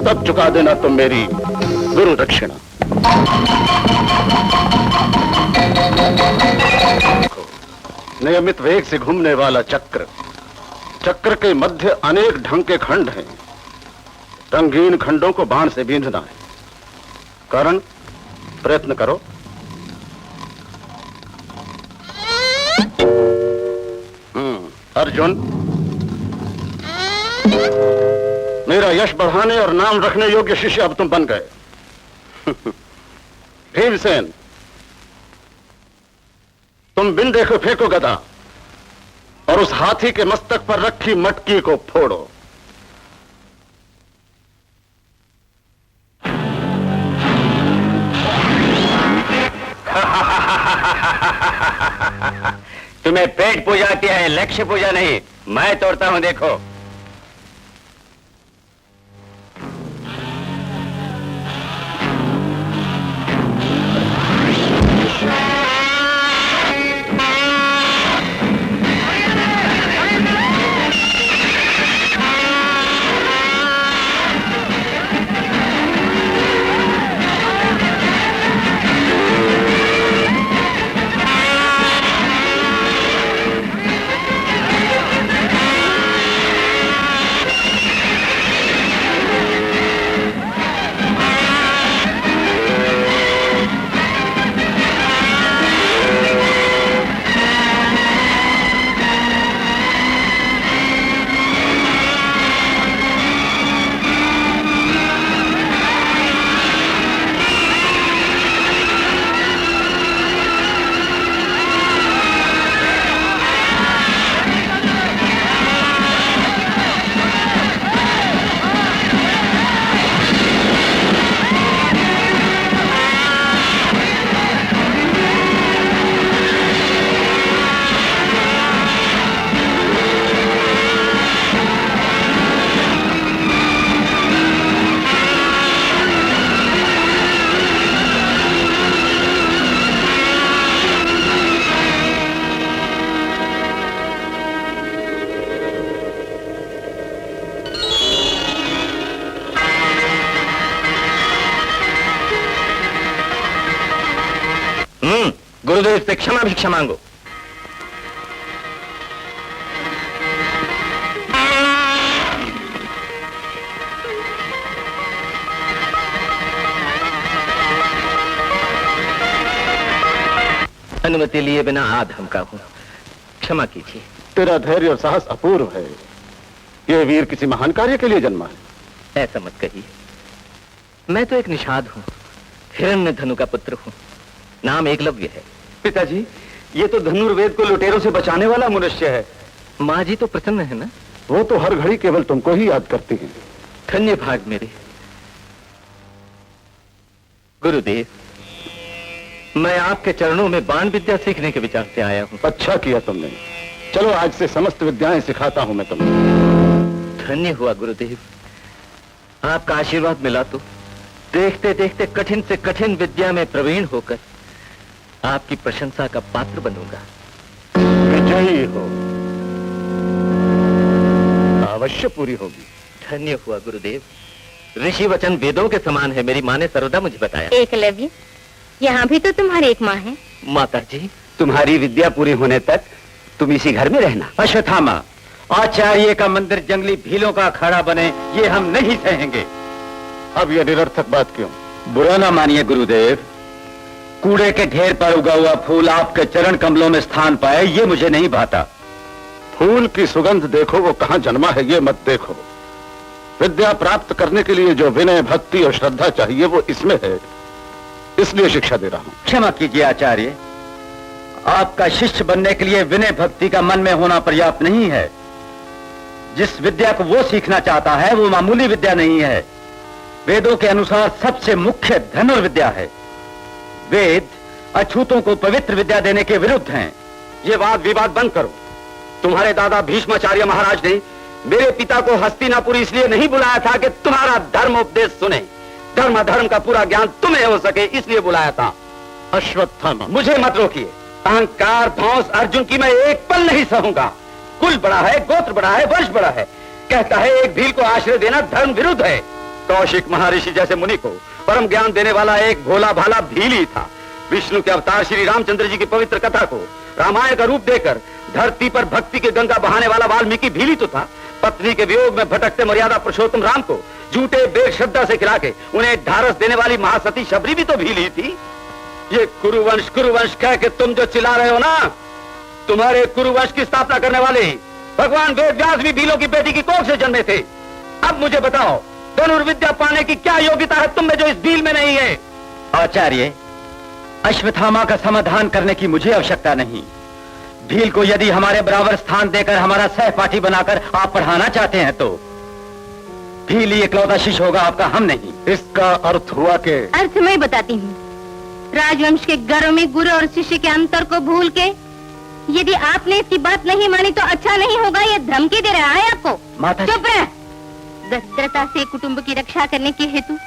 तब चुका देना तुम मेरी गुरु दक्षिणा। नियमित वेग से घूमने वाला चक्र, चक्र के मध्य अनेक ढंग के खंड हैं। रंगीन खंडों को बाण से बींधना है। कर्ण, प्रयत्न करो। अर्जुन, मेरा यश बढ़ाने और नाम रखने योग्य शिष्य अब तुम बन गए। भीमसेन, तुम बिन देखे फेंको गदा और उस हाथी के मस्तक पर रखी मटकी को फोड़ो। तुम्हें पेट पूजा आती है, लक्ष्य पूजा नहीं। मैं तोड़ता हूं, देखो। गुरुदेव से क्षमा भिक्षा मांगो। अनुमति लिए बिना आधमका हूं, क्षमा कीजिए। तेरा धैर्य और साहस अपूर्व है। यह वीर किसी महान कार्य के लिए जन्मा है। ऐसा मत कहिए, मैं तो एक निषाद हूं, हिरण्यधनु का पुत्र हूं। नाम एकलव्य है। पिताजी, ये तो धनुर्वेद को लुटेरों से बचाने वाला मनुष्य है। माँ जी तो प्रसन्न है ना? वो तो हर घड़ी केवल तुमको ही याद करती हैं। धन्य भाग मेरे। गुरुदेव, मैं आपके चरणों में बाण विद्या सीखने के विचार से आया हूँ। अच्छा किया तुमने। चलो आज से समस्त विद्याएं सिखाता हूं मैं तुम्हें। धन्य हुआ गुरुदेव, आपका आशीर्वाद मिला तो देखते देखते कठिन से कठिन विद्या में प्रवीण होकर आपकी प्रशंसा का पात्र बनूंगा। विजयी हो, अवश्य पूरी होगी। धन्य हुआ गुरुदेव, ऋषि वचन वेदों के समान है, मेरी माँ ने सर्वदा मुझे बताया। एकलव्य, यहाँ भी तो तुम्हारी एक माँ है। माता जी, तुम्हारी विद्या पूरी होने तक तुम इसी घर में रहना। अश्वत्थामा, आचार्य का मंदिर जंगली भीलों का अखाड़ा बने, ये हम नहीं सहेंगे। अब यह निरर्थक बात क्यों? बुरा ना मानिए गुरुदेव, कूड़े के ढेर पर उगा हुआ फूल आपके चरण कमलों में स्थान पाए, ये मुझे नहीं भाता। फूल की सुगंध देखो, वो कहां जन्मा है ये मत देखो। विद्या प्राप्त करने के लिए जो विनय, भक्ति और श्रद्धा चाहिए वो इसमें है, इसलिए शिक्षा दे रहा हूं। क्षमा कीजिए आचार्य, आपका शिष्य बनने के लिए विनय भक्ति का मन में होना पर्याप्त नहीं है। जिस विद्या को वो सीखना चाहता है वो मामूली विद्या नहीं है। वेदों के अनुसार सबसे मुख्य धनुर्विद्या है। वेद अछूतों को पवित्र विद्या देने के विरुद्ध हैं। ये वाद विवाद बंद करो। तुम्हारे दादा भीष्माचार्य महाराज ने मेरे पिता को हस्तिनापुर इसलिए नहीं बुलाया था कि तुम्हारा धर्म उपदेश सुने, धर्म धर्म का पूरा ज्ञान तुम्हें हो सके, इसलिए बुलाया था। अश्वत्थामा, मुझे मत रोकिए। अहंकार ध्वंस अर्जुन की मैं एक पल नहीं सहूंगा। कुल बड़ा है, गोत्र बड़ा है, वंश बड़ा है। कहता है एक भील को आश्रय देना धर्म विरुद्ध है। कौशिक महर्षि जैसे मुनि को परम ज्ञान देने वाला एक भोला भाला भील ही था। विष्णु के अवतार श्री रामचंद्र जी की पवित्र कथा को रामायण का रूप देकर धरती पर भक्ति के गंगा बहाने वाला वाल्मीकि भील ही तो था। पत्नी के वियोग में भटकते मर्यादा पुरुषोत्तम राम को झूठे बेद श्रद्धा से खिला के उन्हें ढारस देने वाली महासती शबरी भी तो भील ही थी। ये कुरुवंश कह के तुम जो चिल्ला रहे हो ना, तुम्हारे कुरुवंश की स्थापना करने वाले भगवान वेद व्यास भी भीलों की बेटी की कोख से जन्मे थे। अब मुझे बताओ, धनुर्विद्या पाने की क्या योग्यता है तुम में जो इस भील में नहीं है? आचार्य, अश्वत्थामा का समाधान करने की मुझे आवश्यकता नहीं। भील को यदि हमारे बराबर स्थान देकर हमारा सहपाठी बनाकर आप पढ़ाना चाहते हैं तो भील ही इकलौता शिष्य होगा, आपका, हम नहीं। इसका अर्थ हुआ के अर्थ मैं बताती हूँ। राजवंश के गर्व में गुरु और शिष्य के अंतर को भूल के यदि आपने इसकी बात नहीं मानी तो अच्छा नहीं होगा। ये धमकी दे रहा है आपको। माता चुप रह। दरिद्रता से कुटुंब की रक्षा करने के हेतु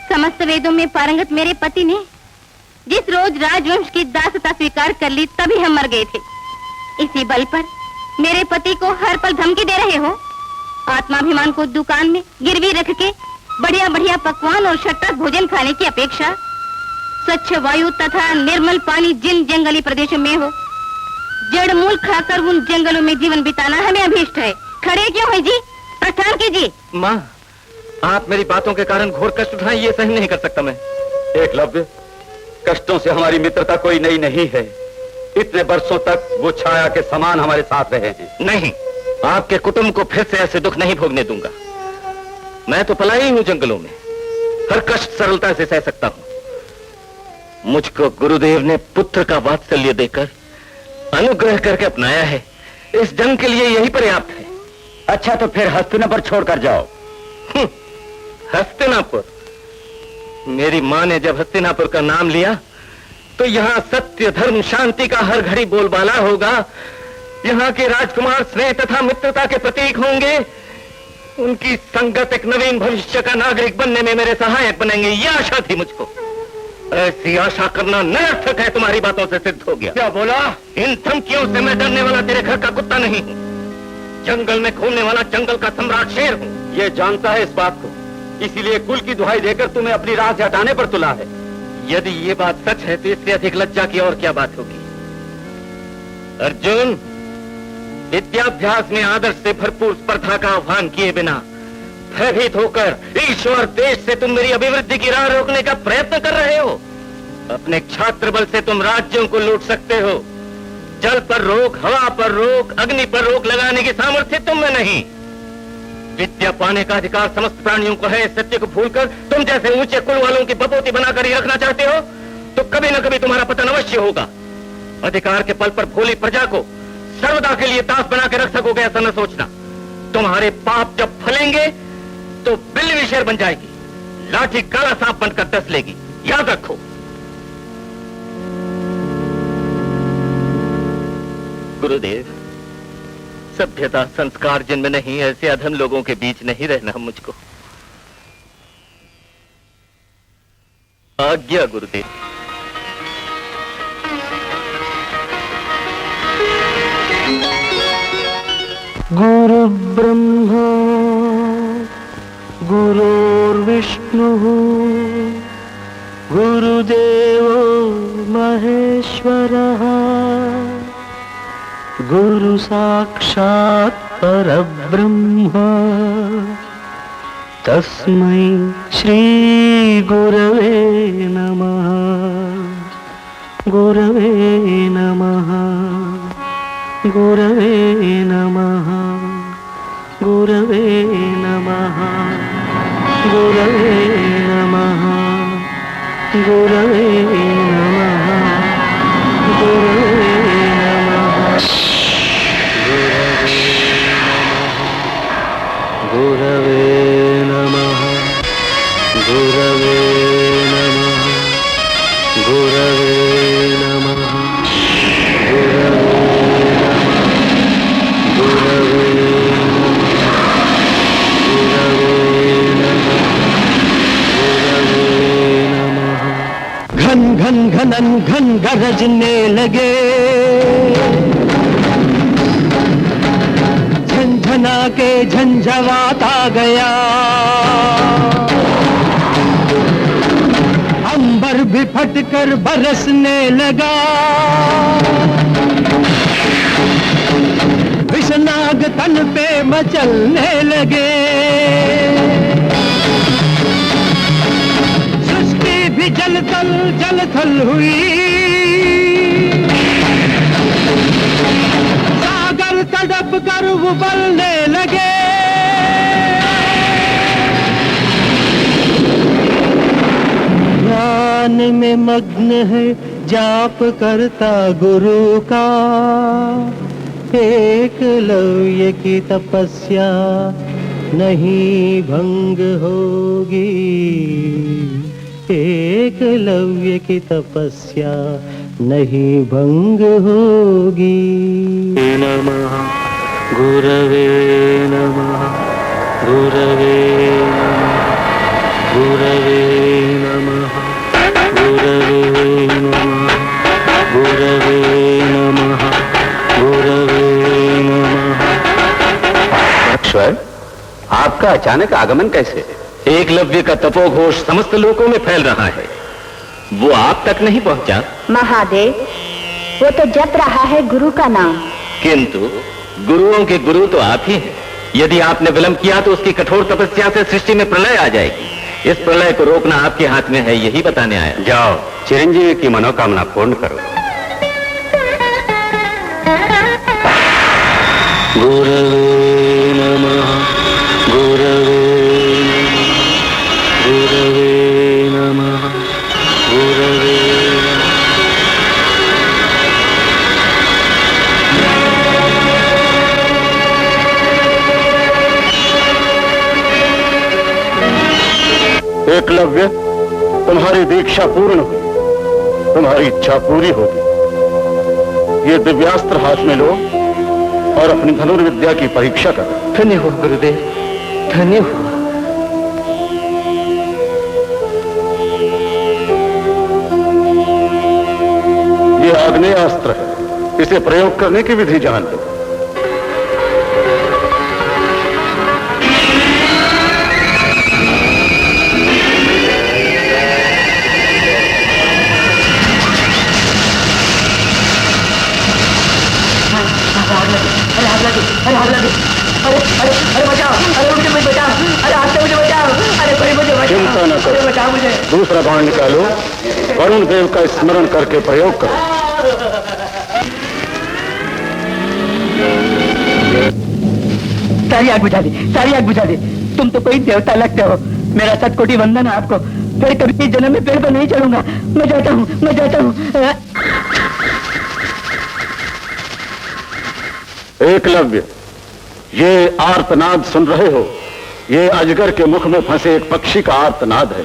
समस्त वेदों में पारंगत मेरे पति ने जिस रोज राजवंश की दासता स्वीकार कर ली तभी हम मर गए थे। इसी बल पर मेरे पति को हर पल धमकी दे रहे हो। आत्माभिमान को दुकान में गिरवी रख के बढ़िया बढ़िया पकवान और शट्टा भोजन खाने की अपेक्षा स्वच्छ वायु तथा निर्मल पानी जिन जंगली प्रदेशों में हो, जड़ मूल खाकर उन जंगलों में जीवन बिताना हमें अभीष्ट है। खड़े क्यों है जी? प्रस्थान कीजिए। माँ, आप मेरी बातों के कारण घोर कष्ट उठाएं, ये सहन नहीं कर सकता मैं। एकलव्य, कष्टों से हमारी मित्रता कोई नई नहीं है। इतने वर्षों तक वो छाया के समान हमारे साथ रहे हैं। नहीं, आपके कुटुंब को फिर से ऐसे दुख नहीं भोगने दूंगा। मैं तो पला ही हूं जंगलों में, हर कष्ट सरलता से सह सकता हूं। मुझको गुरुदेव ने पुत्र का वात्सल्य देकर अनुग्रह करके अपनाया है। इस जंग के लिए यही पर्याप्त है। अच्छा, तो फिर हस्तिनापुर छोड़कर जाओ। हस्तिनापुर? मेरी माँ ने जब हस्तिनापुर का नाम लिया तो यहाँ सत्य धर्म शांति का हर घड़ी बोलबाला होगा। यहाँ के राजकुमार स्नेह तथा मित्रता के प्रतीक होंगे। उनकी संगत एक नवीन भविष्य का नागरिक बनने में मेरे सहायक बनेंगे, ये आशा थी मुझको। ऐसी आशा करना निरर्थक है, तुम्हारी बातों से सिद्ध हो गया। क्या बोला? इन धमकियों से मैं डरने वाला तेरे घर का कुत्ता नहीं हूँ। जंगल में घूमने वाला जंगल का सम्राट शेर हूँ। ये जानता है इस बात को, इसीलिए कुल की दुहाई देकर तुम्हें अपनी राह से हटाने पर तुला है। यदि ये बात सच है तो इससे अधिक लज्जा की और क्या बात होगी? अर्जुन, विद्याभ्यास में आदर्श से भरपूर स्पर्धा का आह्वान किए बिना भयभीत होकर ईश्वर देश से तुम मेरी अभिवृद्धि की राह रोकने का प्रयत्न कर रहे हो। अपने छात्र बल से तुम राज्यों को लूट सकते हो। जल पर रोक, हवा पर रोक, अग्नि पर रोक लगाने की सामर्थ्य तुम में नहीं। विद्या पाने का अधिकार समस्त प्राणियों को है। सत्य को भूलकर तुम जैसे ऊंचे कुल वालों की बपोती बनाकर ही रखना चाहते हो तो कभी न कभी तुम्हारा पतन अवश्य होगा। अधिकार के पल पर भोली प्रजा को सर्वदा के लिए दास बना के रख सकोगे ऐसा न सोचना। तुम्हारे पाप जब फलेंगे तो बिल्ली भी शेर बन जाएगी, लाठी काला सांप बनकर डस लेगी, याद रखो। गुरुदेव, सभ्यता संस्कार जिनमें नहीं, ऐसे अधम लोगों के बीच नहीं रहना मुझको। आज्ञा गुरुदेव। गुरु ब्रह्मा गुरुर्विष्णुः गुरुदेवो महेश्वरः गुरु साक्षात् परब्रह्म तस्मै श्री गुरवे नमः। गुरवे नमः। गुरवे नमः। गुरवे नमः। गुरवे नमः। गुरवे नमः। गुरवे नमः। गुरवे नमः। गुरवे नमः। गुरवे नमः। घन घन घनन घन गरजने लगे, के झंझावात आ गया, अंबर भी फटकर बरसने लगा, विषनाग तन पे मचलने लगे, सृष्टि भी जलथल हुई, सागर तड़प कर उबलने लगे, ध्यान में मग्न है जाप करता गुरु का, एकलव्य की तपस्या नहीं भंग होगी, एकलव्य की तपस्या नहीं भंग होगी। नमः गुरवे नमः, गुरवे नमः, गुरवे नमः, गुरवे नमः, गुरवे नमः, गुरवे नमः। ईश्वर, आपका अचानक आगमन कैसे? एकलव्य का तपोघोष समस्त लोकों में फैल रहा है, वो आप तक नहीं पहुंचा। महादेव, वो तो जप रहा है गुरु का नाम। किंतु गुरुओं के गुरु तो आप ही हैं। यदि आपने विलंब किया तो उसकी कठोर तपस्या से सृष्टि में प्रलय आ जाएगी। इस प्रलय को रोकना आपके हाथ में है, यही बताने आया। जाओ, चिरंजीवी की मनोकामना पूर्ण करो। गुरवे नमः, गुरवे नमः, गुरवे नमः, गुरवे एकलव्य, तुम्हारी दीक्षा पूर्ण हुई, तुम्हारी इच्छा पूरी होगी। ये दिव्यास्त्र हाथ में लो और अपनी धनुर्विद्या की परीक्षा करो। धन्य हो गुरुदेव, धन्य हो। ये आग्नेयास्त्र है, इसे प्रयोग करने की विधि जान लो। चिंता न करो, दूसरा बाण निकालो, वरुण देव का स्मरण करके प्रयोग करो। सारी आग बुझा दी, सारी आग बुझा दी। तुम तो कोई देवता लगते हो। मेरा 7 कोटि वंदन है आपको। फिर कभी इस जन्म में पेड़ पर नहीं चढ़ूंगा। मैं जाता हूँ, मैं जाता हूँ। एकलव्य, ये आर्तनाद सुन रहे हो? ये अजगर के मुख में फंसे एक पक्षी का आर्तनाद है।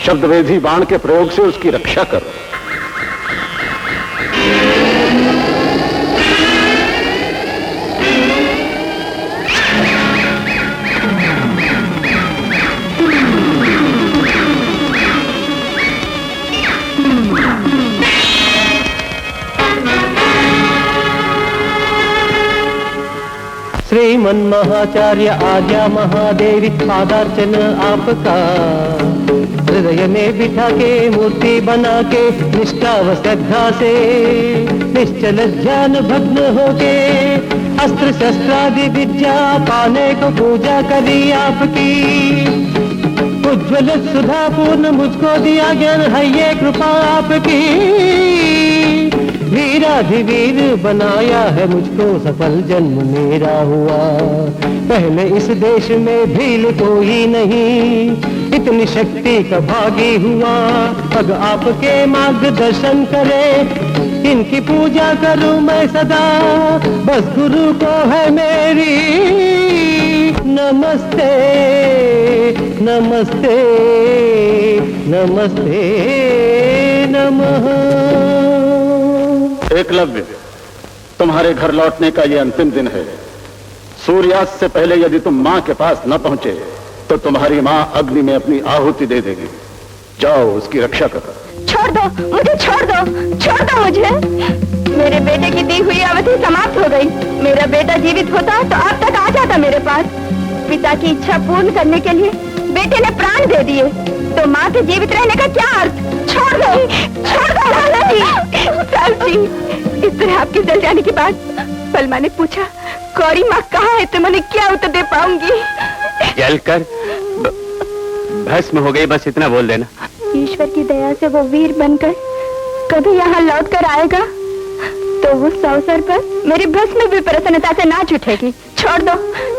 शब्दवेधी बाण के प्रयोग से उसकी रक्षा करो। श्रीमन महाचार्य आज्ञा महादेवी पादार्चन आपका, हृदय में बिठा के मूर्ति बना के निष्ठा व श्रद्धा से निश्चल ध्यान भग्न होके अस्त्र शस्त्रादि विद्या पाने को पूजा करी आपकी। उज्ज्वल सुधा पूर्ण मुझको दिया ज्ञान है ये कृपा आपकी। वीराधिवीर बनाया है मुझको, सफल जन्म मेरा हुआ। पहले इस देश में भील कोई नहीं, इतनी शक्ति का भागी हुआ। अब आपके मार्गदर्शन करे, इनकी पूजा करूं मैं सदा। बस गुरु को है मेरी नमस्ते, नमस्ते, नमस्ते नमः। एकलव्य, तुम्हारे घर लौटने का ये अंतिम दिन है। सूर्यास्त से पहले यदि तुम मां के पास न पहुंचे तो तुम्हारी मां अग्नि में अपनी आहुति दे देगी। जाओ, उसकी रक्षा करो। छोड़ दो मुझे, छोड़ दो, छोड़ दो मुझे। मेरे बेटे की दी हुई अवधि समाप्त हो गई। मेरा बेटा जीवित होता तो अब तक आ जाता मेरे पास। पिता की इच्छा पूर्ण करने के लिए बेटे ने प्राण दे दिए, तो माँ के जीवित रहने का क्या अर्थ? छोड़ दो, छोड़ दो साहब जी। इस तरह आपके जल जाने के बाद पलमा ने पूछा, गौरी माँ कहाँ है? तो मैंने क्या उत्तर दे पाऊंगी? जलकर भस्म हो गई, बस इतना बोल देना। ईश्वर की दया से वो वीर बनकर कभी यहाँ लौट कर आएगा तो उस अवसर पर मेरी भस्म भी प्रसन्नता से नाच उठेगी। छोड़ दो,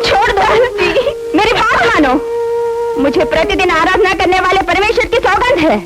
छोड़ दो जी, मेरी बात मानो। मुझे प्रतिदिन आराधना करने वाले परमेश्वर की सौगंध है।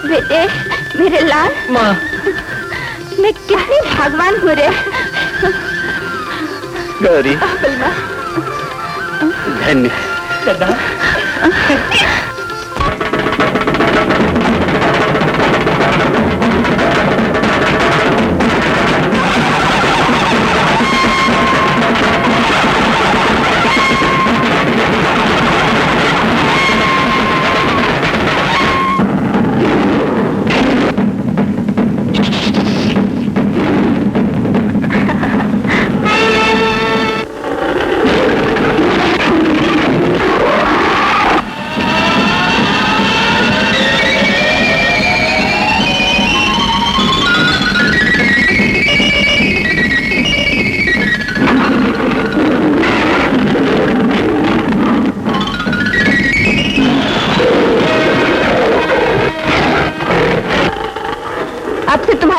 बेटे, मेरे लाल। माँ, मैं कितनी भगवान हूँ रे। गौरी, धन्य।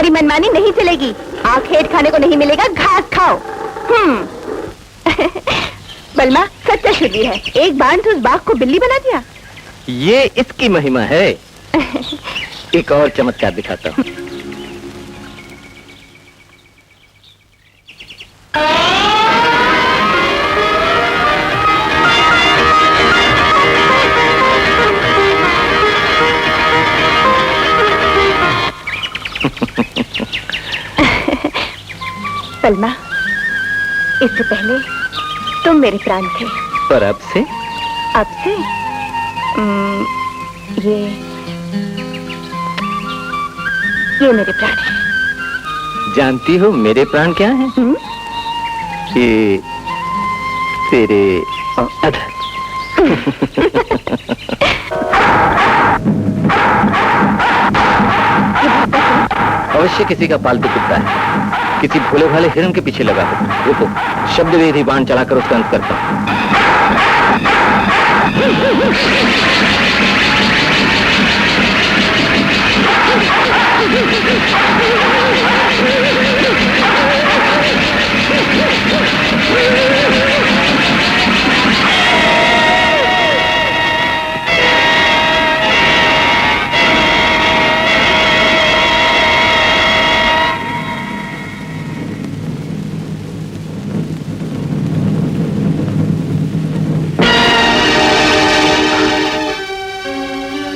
मनमानी नहीं चलेगी। आखेट खाने को नहीं मिलेगा, घास खाओ। बलमा सच्चा शूरवीर है। एक बाण से उस बाघ को बिल्ली बना दिया। ये इसकी महिमा है। एक और चमत्कार दिखाता हूँ। सलमा, इससे पहले तुम मेरे प्राण थे, पर अब से? अब से ये मेरे प्राण हैं। जानती हो मेरे प्राण क्या हैं? ये तेरे अधर। अवश्य किसी का पालतू कुत्ता है, किसी भोले भाले हिरण के पीछे लगा हो। रुको, शब्द वेदी बाण चलाकर उसका अंत करता हूं।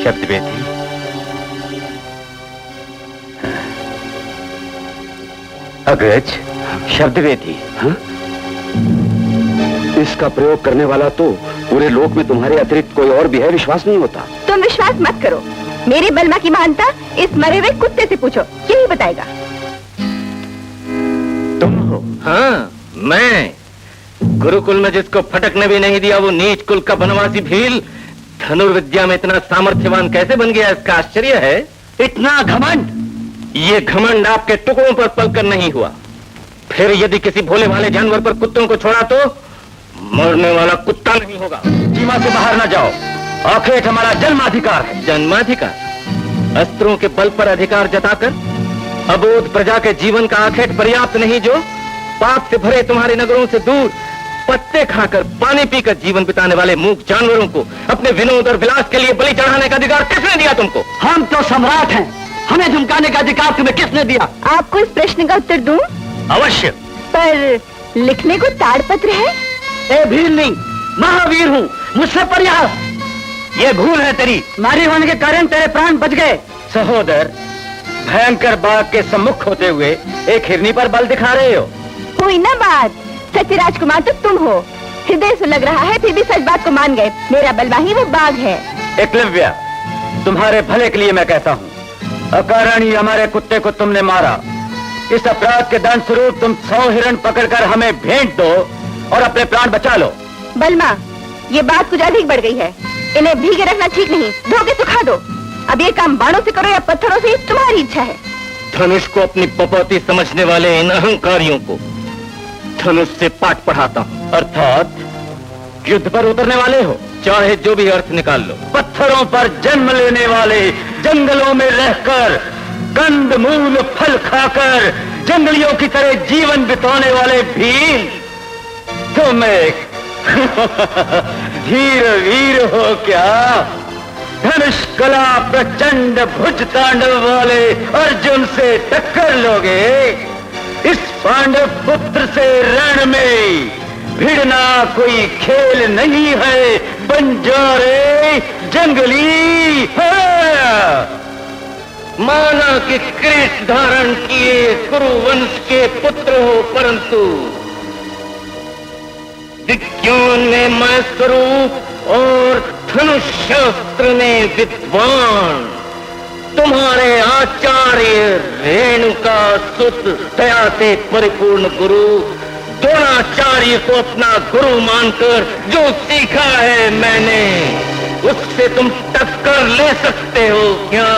शब्द वेदी, अग्रज, शब्द वेदी। इसका प्रयोग करने वाला तो पूरे लोक में तुम्हारे अतिरिक्त कोई और भी है, विश्वास नहीं होता। तुम विश्वास मत करो, मेरी बलमा की महानता इस मरे हुए कुत्ते से पूछो, यही बताएगा। तुम हो? हाँ, मैं। गुरुकुल में जिसको फटकने भी नहीं दिया वो नीच कुल का बनवासी भील धनुर्विद्या में इतना सामर्थ्यवान कैसे बन गया, इसका आश्चर्य है। इतना घमंड? ये घमंड आपके टुकड़ों पर पलकर नहीं हुआ। फिर यदि किसी भोले भाले जानवर पर कुत्तों को छोड़ा तो मरने वाला कुत्ता नहीं होगा। सीमा से बाहर न जाओ, आखेट हमारा जन्माधिकार है। जन्माधिकार? अस्त्रों के बल पर अधिकार जताकर अबोध प्रजा के जीवन का आखेट पर्याप्त नहीं, जो पाप से भरे तुम्हारे नगरों से दूर पत्ते खाकर पानी पीकर जीवन बिताने वाले मूक जानवरों को अपने विनोद और विलास के लिए बलि चढ़ाने का अधिकार किसने दिया तुमको? हम तो सम्राट हैं, हमें झुमकाने का अधिकार तुम्हें किसने दिया? आपको इस प्रश्न का उत्तर दूं? अवश्य। पर लिखने को ताड़पत्र है। ए भील नहीं, महावीर हूँ, मुझसे परिहास। ये भूल है तेरी, नारी होने के कारण तेरे प्राण बच गए। सहोदर, भयंकर बाघ के सम्मुख होते हुए एक हिरनी पर बल दिखा रहे हो। हुई ना बात, सच्चे राजकुमार तो तुम हो। हृदय से लग रहा है फिर भी सच बात को मान गए, मेरा बलवा ही वो बाघ है। एकलव्य, तुम्हारे भले के लिए मैं कहता हूँ, अकारण ही हमारे कुत्ते को तुमने मारा। इस अपराध के दंड स्वरूप तुम 100 हिरण पकड़कर हमें भेंट दो और अपने प्राण बचा लो। बलमा, ये बात कुछ अधिक बढ़ गई है, इन्हें भीगे रखना ठीक नहीं, धो के सुखा दो। अब ये काम बाणों से करो या पत्थरों से, तुम्हारी इच्छा है। धनुष को अपनी पपौती समझने वाले इन अहंकारियों को धनुष से पाठ पढ़ाता हूँ। अर्थात युद्ध पर उतरने वाले हो? चाहे जो भी अर्थ निकाल लो। पत्थरों पर जन्म लेने वाले, जंगलों में रहकर कंद मूल फल खाकर जंगलियों की तरह जीवन बिताने वाले भील, तुम एक धीर वीर हो क्या? धनुष कला प्रचंड भुज तांडव वाले अर्जुन से टक्कर लोगे? इस पांडव पुत्र से रण में भिड़ना कोई खेल नहीं है, बंजारे जंगली है। माना कि कृष्ण धारण किए कुरुवंश के पुत्र हो, परंतु विज्ञान में मैं स्वरूप और धनुष शास्त्र में विद्वान, तुम्हारे आचार्य रेणुका सुत दया से परिपूर्ण गुरु द्रोणाचार्य को अपना गुरु मानकर जो सीखा है मैंने, उससे तुम टक्कर ले सकते हो क्या?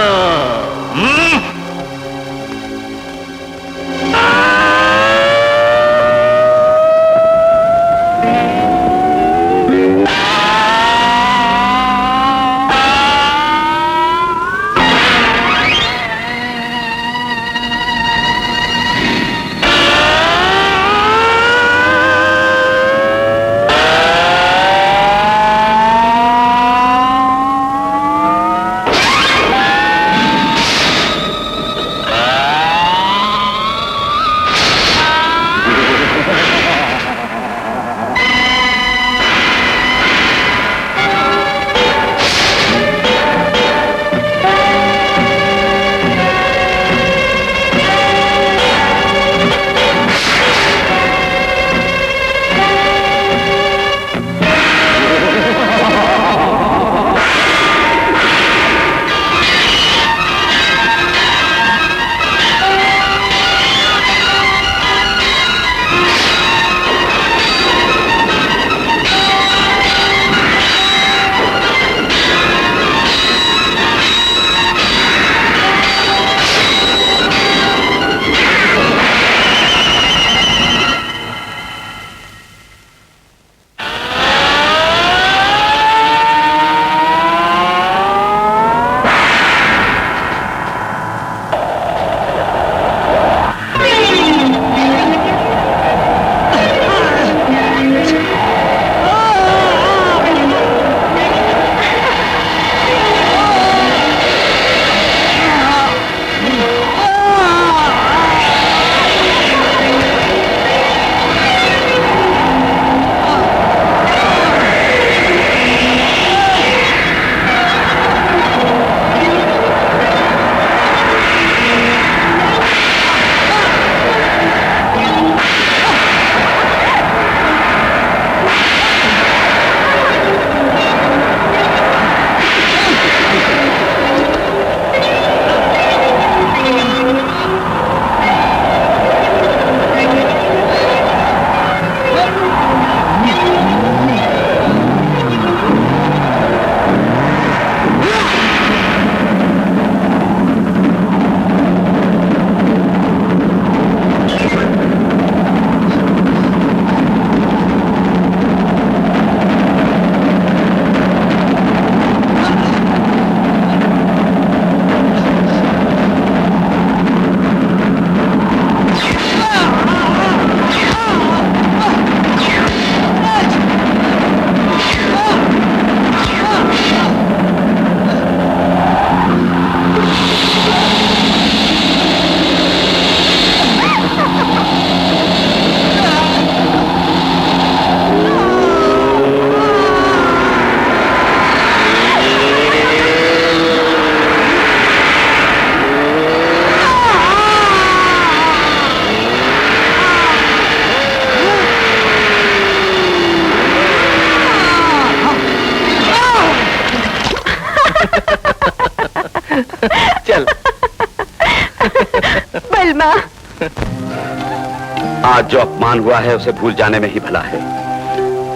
आज जो अपमान हुआ है उसे भूल जाने में ही भला है।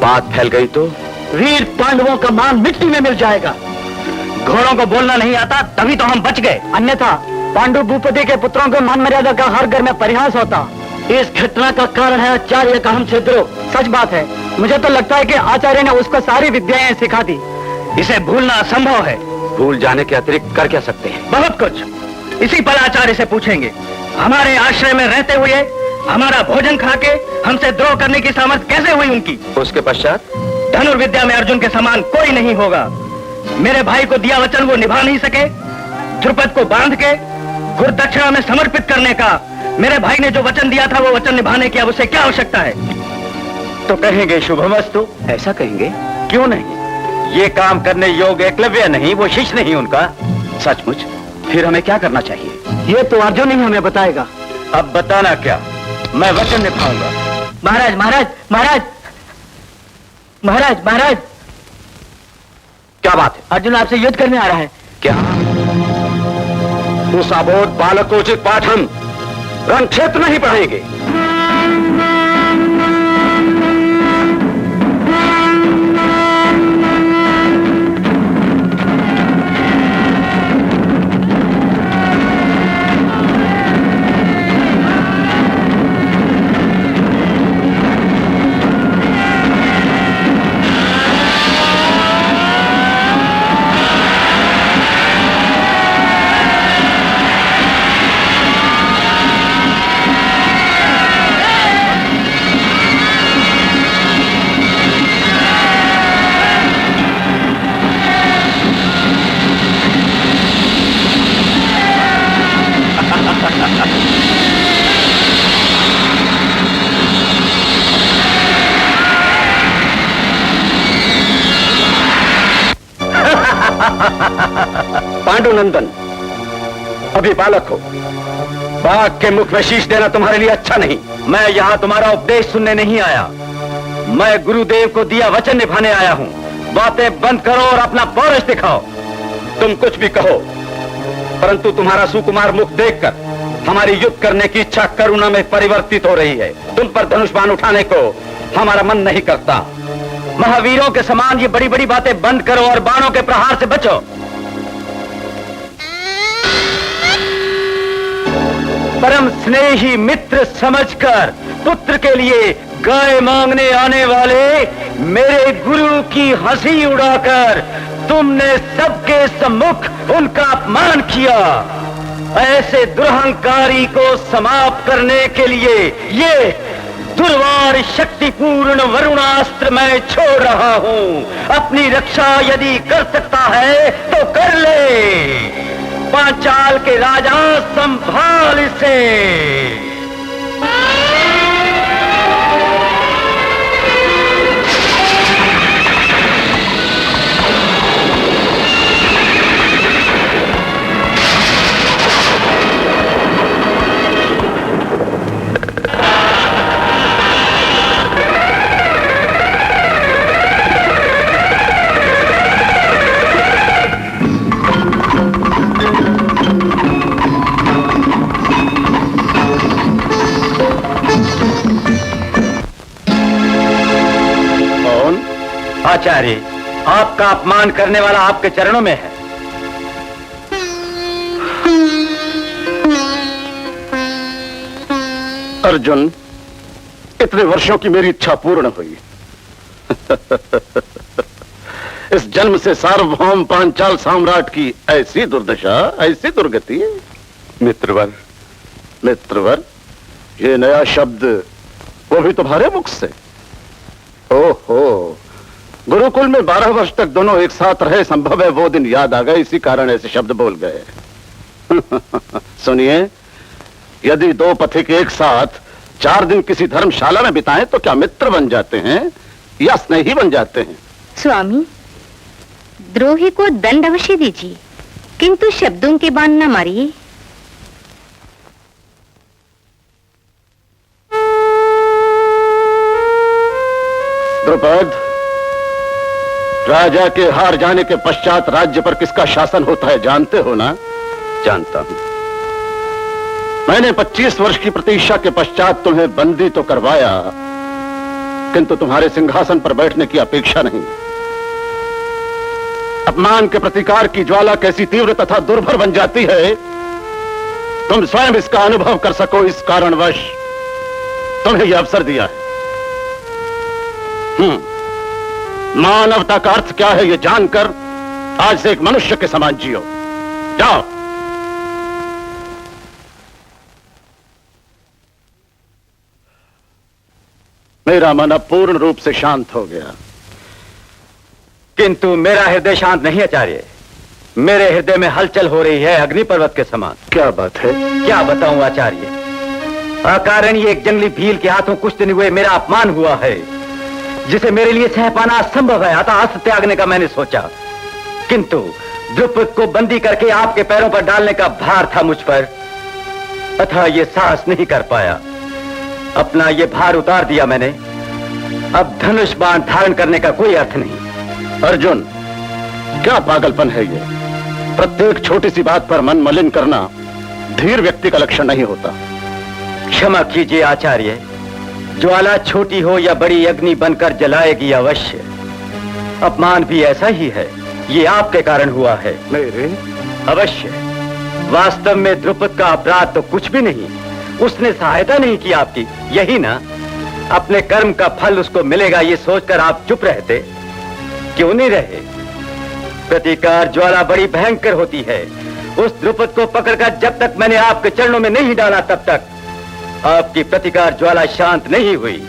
बात फैल गई तो वीर पांडवों का मान मिट्टी में मिल जाएगा। घोड़ों को बोलना नहीं आता तभी तो हम बच गए, अन्यथा पांडु भूपति के पुत्रों को मान मर्यादा का हर घर में परिहास होता। इस घटना का कारण है आचार्य का हमसे द्रोह। सच बात है, मुझे तो लगता है कि आचार्य ने उसको सारी विद्याएं सिखा दी। इसे भूलना असंभव है। भूल जाने के अतिरिक्त कर क्या सकते हैं? बहुत कुछ। इसी पर आचार्य से पूछेंगे। हमारे आश्रय में रहते हुए हमारा भोजन खा के हमसे द्रोह करने की सामर्थ्य कैसे हुई उनकी? उसके पश्चात धनुर्विद्या में अर्जुन के समान कोई नहीं होगा। मेरे भाई को दिया वचन वो निभा नहीं सके। द्रुपद को बांध के गुरुदक्षिणा में समर्पित करने का मेरे भाई ने जो वचन दिया था वो वचन निभाने की अब उसे क्या आवश्यकता है? तो कहेंगे शुभमस्तु। ऐसा कहेंगे? क्यों नहीं? ये काम करने योग्य एकलव्य नहीं, वो शिष्य नहीं उनका। सचमुच? फिर हमें क्या करना चाहिए? ये तो अर्जुन ही हमें बताएगा। अब बताना क्या? मैं वचन निभाऊंगा। महाराज महाराज महाराज महाराज महाराज, क्या बात है? अर्जुन आपसे युद्ध करने आ रहा है। क्या? उस अबोध बालक को उचित पाठ हम रणक्षेत्र नहीं पढ़ाएंगे। पांडुनंदन, अभी बालक हो। बाघ के मुख में शीश देना तुम्हारे लिए अच्छा नहीं। मैं यहाँ तुम्हारा उपदेश सुनने नहीं आया। मैं गुरुदेव को दिया वचन निभाने आया हूँ। बातें बंद करो और अपना पौरुष दिखाओ। तुम कुछ भी कहो, परंतु तुम्हारा सुकुमार मुख देखकर हमारी युद्ध करने की इच्छा करुणा में परिवर्तित हो रही है। तुम पर धनुष बाण उठाने को हमारा मन नहीं करता। महावीरों के समान ये बड़ी बड़ी बातें बंद करो और बाणों के प्रहार से बचो। परम स्नेही मित्र समझकर पुत्र के लिए गाय मांगने आने वाले मेरे गुरु की हंसी उड़ाकर तुमने सबके सम्मुख उनका अपमान किया। ऐसे दुरहंकारी को समाप्त करने के लिए ये दुर्वार शक्तिपूर्ण वरुणास्त्र मैं छोड़ रहा हूं। अपनी रक्षा यदि कर सकता है तो कर ले। पांचाल के राजा संभाल इसे। आचार्य, आपका अपमान करने वाला आपके चरणों में है। अर्जुन, इतने वर्षों की मेरी इच्छा पूर्ण हुई। इस जन्म से सार्वभौम पांचाल सम्राट की ऐसी दुर्दशा, ऐसी दुर्गति। मित्रवर, मित्रवर, ये नया शब्द वो भी तुम्हारे मुख से? ओहो, गुरुकुल में 12 वर्ष तक दोनों एक साथ रहे, संभव है वो दिन याद आ गए, इसी कारण ऐसे शब्द बोल गए। सुनिए, यदि दो पथिक एक साथ 4 दिन किसी धर्मशाला में बिताएं तो क्या मित्र बन जाते हैं या स्नेही बन जाते हैं? स्वामी, द्रोही को दंड अवश्य दीजिए, किंतु शब्दों के बाण न मारिए। द्रुपद, राजा के हार जाने के पश्चात राज्य पर किसका शासन होता है जानते हो ना? जानता हूं। मैंने 25 वर्ष की प्रतीक्षा के पश्चात तुम्हें बंदी तो करवाया, किंतु तुम्हारे सिंहासन पर बैठने की अपेक्षा नहीं। अपमान के प्रतिकार की ज्वाला कैसी तीव्र तथा दुर्भर बन जाती है, तुम स्वयं इसका अनुभव कर सको, इस कारणवश तुम्हें यह अवसर दिया है। मानवता का अर्थ क्या है, यह जानकर आज से एक मनुष्य के समान जियो। जाओ। मेरा मन अब पूर्ण रूप से शांत हो गया। किंतु मेरा हृदय शांत नहीं आचार्य। मेरे हृदय में हलचल हो रही है अग्नि पर्वत के समान। क्या बात है? क्या बताऊं आचार्य, अकारण ये एक जंगली भील के हाथों कुछ दिन हुए मेरा अपमान हुआ है, जिसे मेरे लिए सह पाना असंभव है। अतः अस्त्र त्यागने का मैंने सोचा, किंतु द्रुपद को बंदी करके आपके पैरों पर डालने का भार था मुझ पर, अतः ये साहस नहीं कर पाया। अपना ये भार उतार दिया मैंने। अब धनुष बाण धारण करने का कोई अर्थ नहीं। अर्जुन, क्या पागलपन है ये? प्रत्येक छोटी सी बात पर मन मलिन करना धीर व्यक्ति का लक्षण नहीं होता। क्षमा कीजिए आचार्य, ज्वाला छोटी हो या बड़ी अग्नि बनकर जलाएगी अवश्य। अपमान भी ऐसा ही है, ये आपके कारण हुआ है। मेरे? अवश्य। वास्तव में द्रुपद का अपराध तो कुछ भी नहीं, उसने सहायता नहीं की आपकी, यही ना? अपने कर्म का फल उसको मिलेगा ये सोचकर आप चुप रहते, क्यों नहीं रहे? प्रतिकार ज्वाला बड़ी भयंकर होती है। उस द्रुपद को पकड़कर जब तक मैंने आपके चरणों में नहीं डाला तब तक आपकी प्रतिकार ज्वाला शांत नहीं हुई।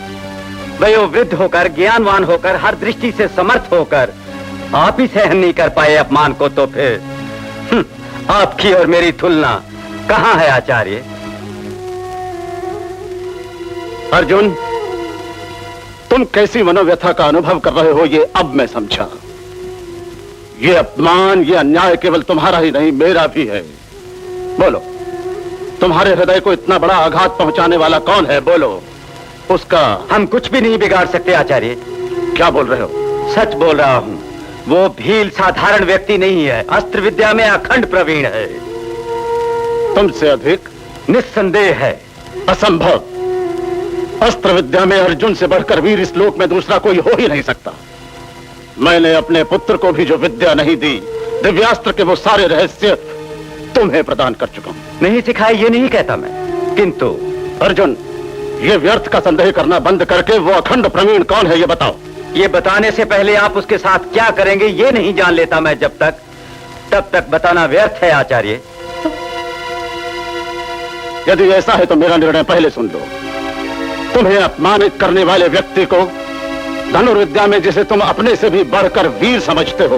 वयोवृद्ध होकर, ज्ञानवान होकर, हर दृष्टि से समर्थ होकर आप ही सहन नहीं कर पाए अपमान को, तो फिर आपकी और मेरी तुलना कहां है आचार्य? अर्जुन, तुम कैसी मनोव्यथा का अनुभव कर रहे हो ये अब मैं समझा। ये अपमान, ये अन्याय केवल तुम्हारा ही नहीं, मेरा भी है। बोलो, तुम्हारे हृदय को इतना बड़ा आघात पहुंचाने वाला कौन है? बोलो उसका। हम कुछ भी नहीं बिगाड़ सकते आचार्य। क्या बोल रहे हो? सच बोल रहा हूं। वो भील साधारण व्यक्ति नहीं है, अस्त्र विद्या में अखंड प्रवीण है। तुमसे अधिक? निस्संदेह है। असंभव। अस्त्र विद्या में अर्जुन से बढ़कर वीर इस लोक में दूसरा कोई हो ही नहीं सकता। मैंने अपने पुत्र को भी जो विद्या नहीं दी, दिव्यास्त्र के वो सारे रहस्य तुम्हें प्रदान कर चुका हूं। नहीं सिखाए ये नहीं कहता मैं, किंतु अर्जुन, ये व्यर्थ का संदेह करना बंद करके वो अखंड प्रवीण कौन है ये बताओ। ये बताने से पहले आप उसके साथ क्या करेंगे ये नहीं जान लेता मैं जब तक, तब तक बताना व्यर्थ है आचार्य। यदि ऐसा है तो मेरा निर्णय पहले सुन लो। तुम्हें अपमानित करने वाले व्यक्ति को धनुर्विद्या में जिसे तुम अपने से भी बढ़कर वीर समझते हो,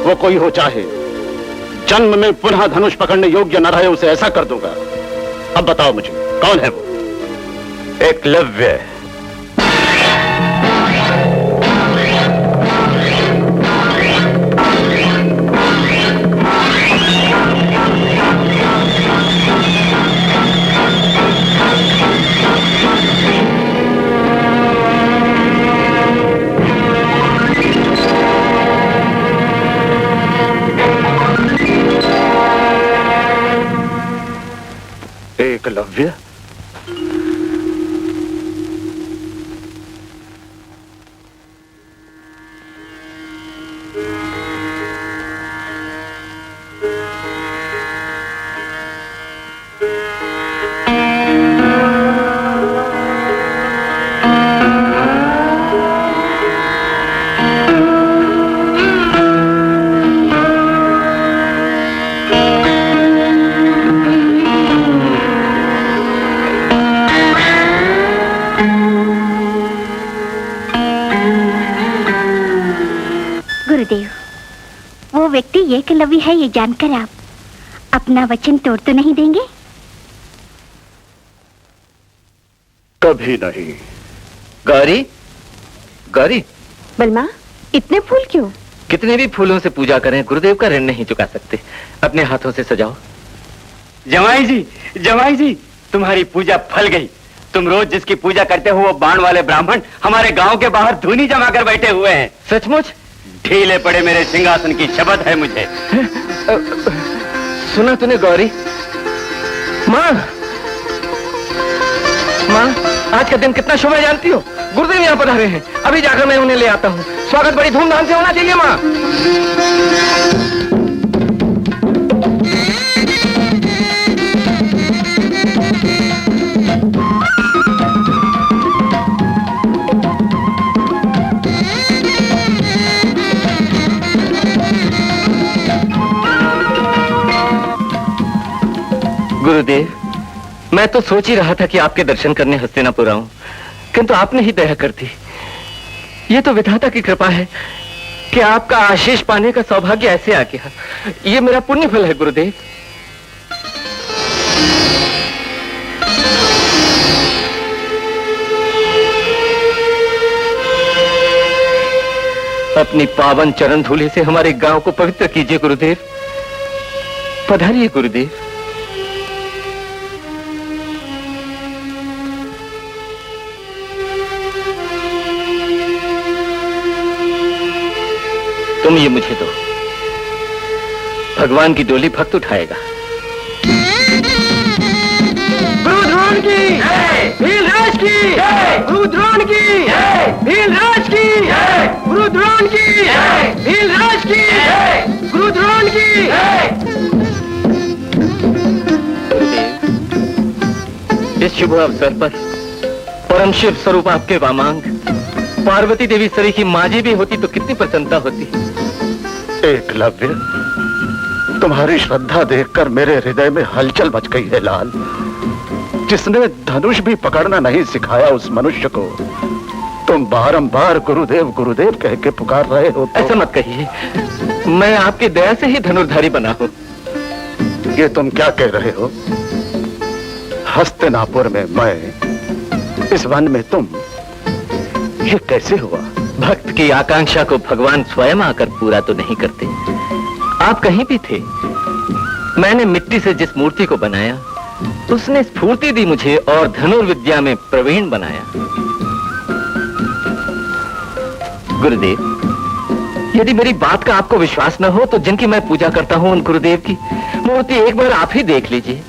वो कोई हो चाहे, जन्म में पुनः धनुष पकड़ने योग्य न रहे उसे ऐसा कर दूंगा। अब बताओ मुझे कौन है वो? एकलव्य। एकलव्य? गुरुदेव, वो व्यक्ति एकलव्य है ये जानकर आप अपना वचन तोड़ तो नहीं देंगे? कभी नहीं। गौरी, गौरी, बलमा, इतने फूल क्यों? कितने भी फूलों से पूजा करें, गुरुदेव का ऋण नहीं चुका सकते। अपने हाथों से सजाओ। जमाई जी, तुम्हारी पूजा फल गई। तुम रोज जिसकी पूजा करते हो वो बाण वाले ब्राह्मण हमारे गांव के बाहर धूनी जमा कर बैठे हुए हैं। सचमुच? ढीले पड़े मेरे सिंहासन की शपथ है मुझे। सुना तूने गौरी? माँ, आज का दिन कितना शुभ है जानती हो? गुरुदेव यहाँ पधारे हैं, अभी जाकर मैं उन्हें ले आता हूँ। स्वागत बड़ी धूमधाम से होना चाहिए माँ। गुरुदेव, मैं तो सोच ही रहा था कि आपके दर्शन करने हस्तिनापुर आऊं, किंतु आपने ही दया कर दी। ये तो विधाता की कृपा है कि आपका आशीष पाने का सौभाग्य ऐसे आ गया। ये मेरा पुण्य फल है गुरुदेव। अपनी पावन चरण धूलि से हमारे गांव को पवित्र कीजिए गुरुदेव। पधारिए गुरुदेव। तुम ये मुझे दो, भगवान की डोली भक्त उठाएगा। गुरुद्रोण की भीलराज की गुरुद्रोण की भीलराज की गुरुद्रोण की भीलराज की गुरुद्रोण की। इस शुभ अवसर पर परम शिव स्वरूप आपके वामांग पार्वती देवी सरी की माजी भी होती तो कितनी प्रसन्नता होती। एकलव्य, तुम्हारी श्रद्धा देखकर मेरे हृदय में हलचल मच गई है लाल। जिसने धनुष भी पकड़ना नहीं सिखाया उस मनुष्य को तुम बारंबार गुरुदेव गुरुदेव कह के पुकार रहे हो तो... ऐसा मत कहिए, मैं आपकी दया से ही धनुर्धारी बना हूं। ये तुम क्या कह रहे हो? हस्तिनापुर में मैं, इस वन में तुम, ये कैसे हुआ? भक्त की आकांक्षा को भगवान स्वयं आकर पूरा तो नहीं करते। आप कहीं भी थे, मैंने मिट्टी से जिस मूर्ति को बनाया उसने स्फूर्ति दी मुझे और धनुर्विद्या में प्रवीण बनाया। गुरुदेव, यदि मेरी बात का आपको विश्वास न हो तो जिनकी मैं पूजा करता हूं उन गुरुदेव की मूर्ति एक बार आप ही देख लीजिए।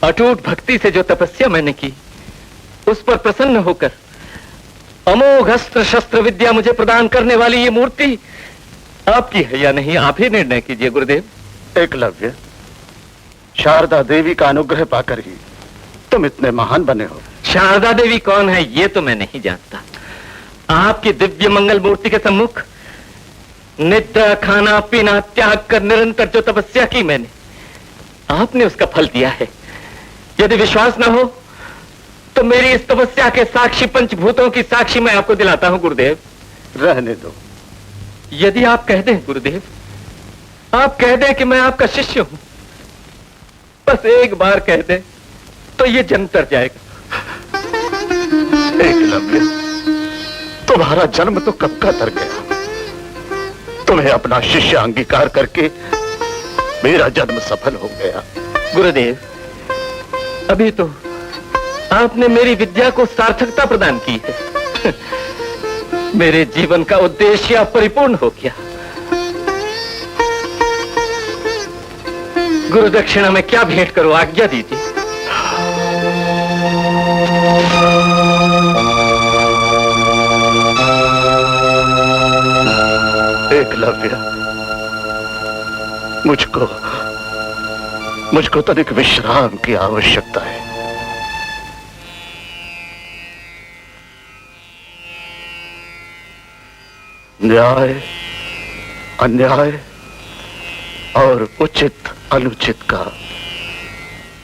अटूट भक्ति से जो तपस्या मैंने की उस पर प्रसन्न होकर अमोघ अस्त्र शस्त्र विद्या मुझे प्रदान करने वाली ये मूर्ति आपकी है या नहीं, आप ही निर्णय कीजिए गुरुदेव। एकलव्य, शारदा देवी का अनुग्रह पाकर ही तुम इतने महान बने हो। शारदा देवी कौन है ये तो मैं नहीं जानता। आपकी दिव्य मंगल मूर्ति के सम्मुख निद्रा खाना पीना त्याग कर निरंतर जो तपस्या की मैंने, आपने उसका फल दिया है। यदि विश्वास न हो तो मेरी इस तपस्या के साक्षी पंचभूतों की साक्षी मैं आपको दिलाता हूं गुरुदेव। रहने दो। यदि आप कह दें गुरुदेव, आप कह दें कि मैं आपका शिष्य हूं, बस एक बार कह दें तो ये जन्म तर जाएगा। एकलव्य, तुम्हारा जन्म तो कब का तर गया। तुम्हें अपना शिष्य अंगीकार करके मेरा जन्म सफल हो गया। गुरुदेव, अभी तो आपने मेरी विद्या को सार्थकता प्रदान की है। मेरे जीवन का उद्देश्य परिपूर्ण हो गया। गुरु दक्षिणा में क्या भेंट करो, आज्ञा दीजिए। एकलव्य, मुझको तनिक विश्राम की आवश्यकता है। न्याय अन्याय और उचित अनुचित का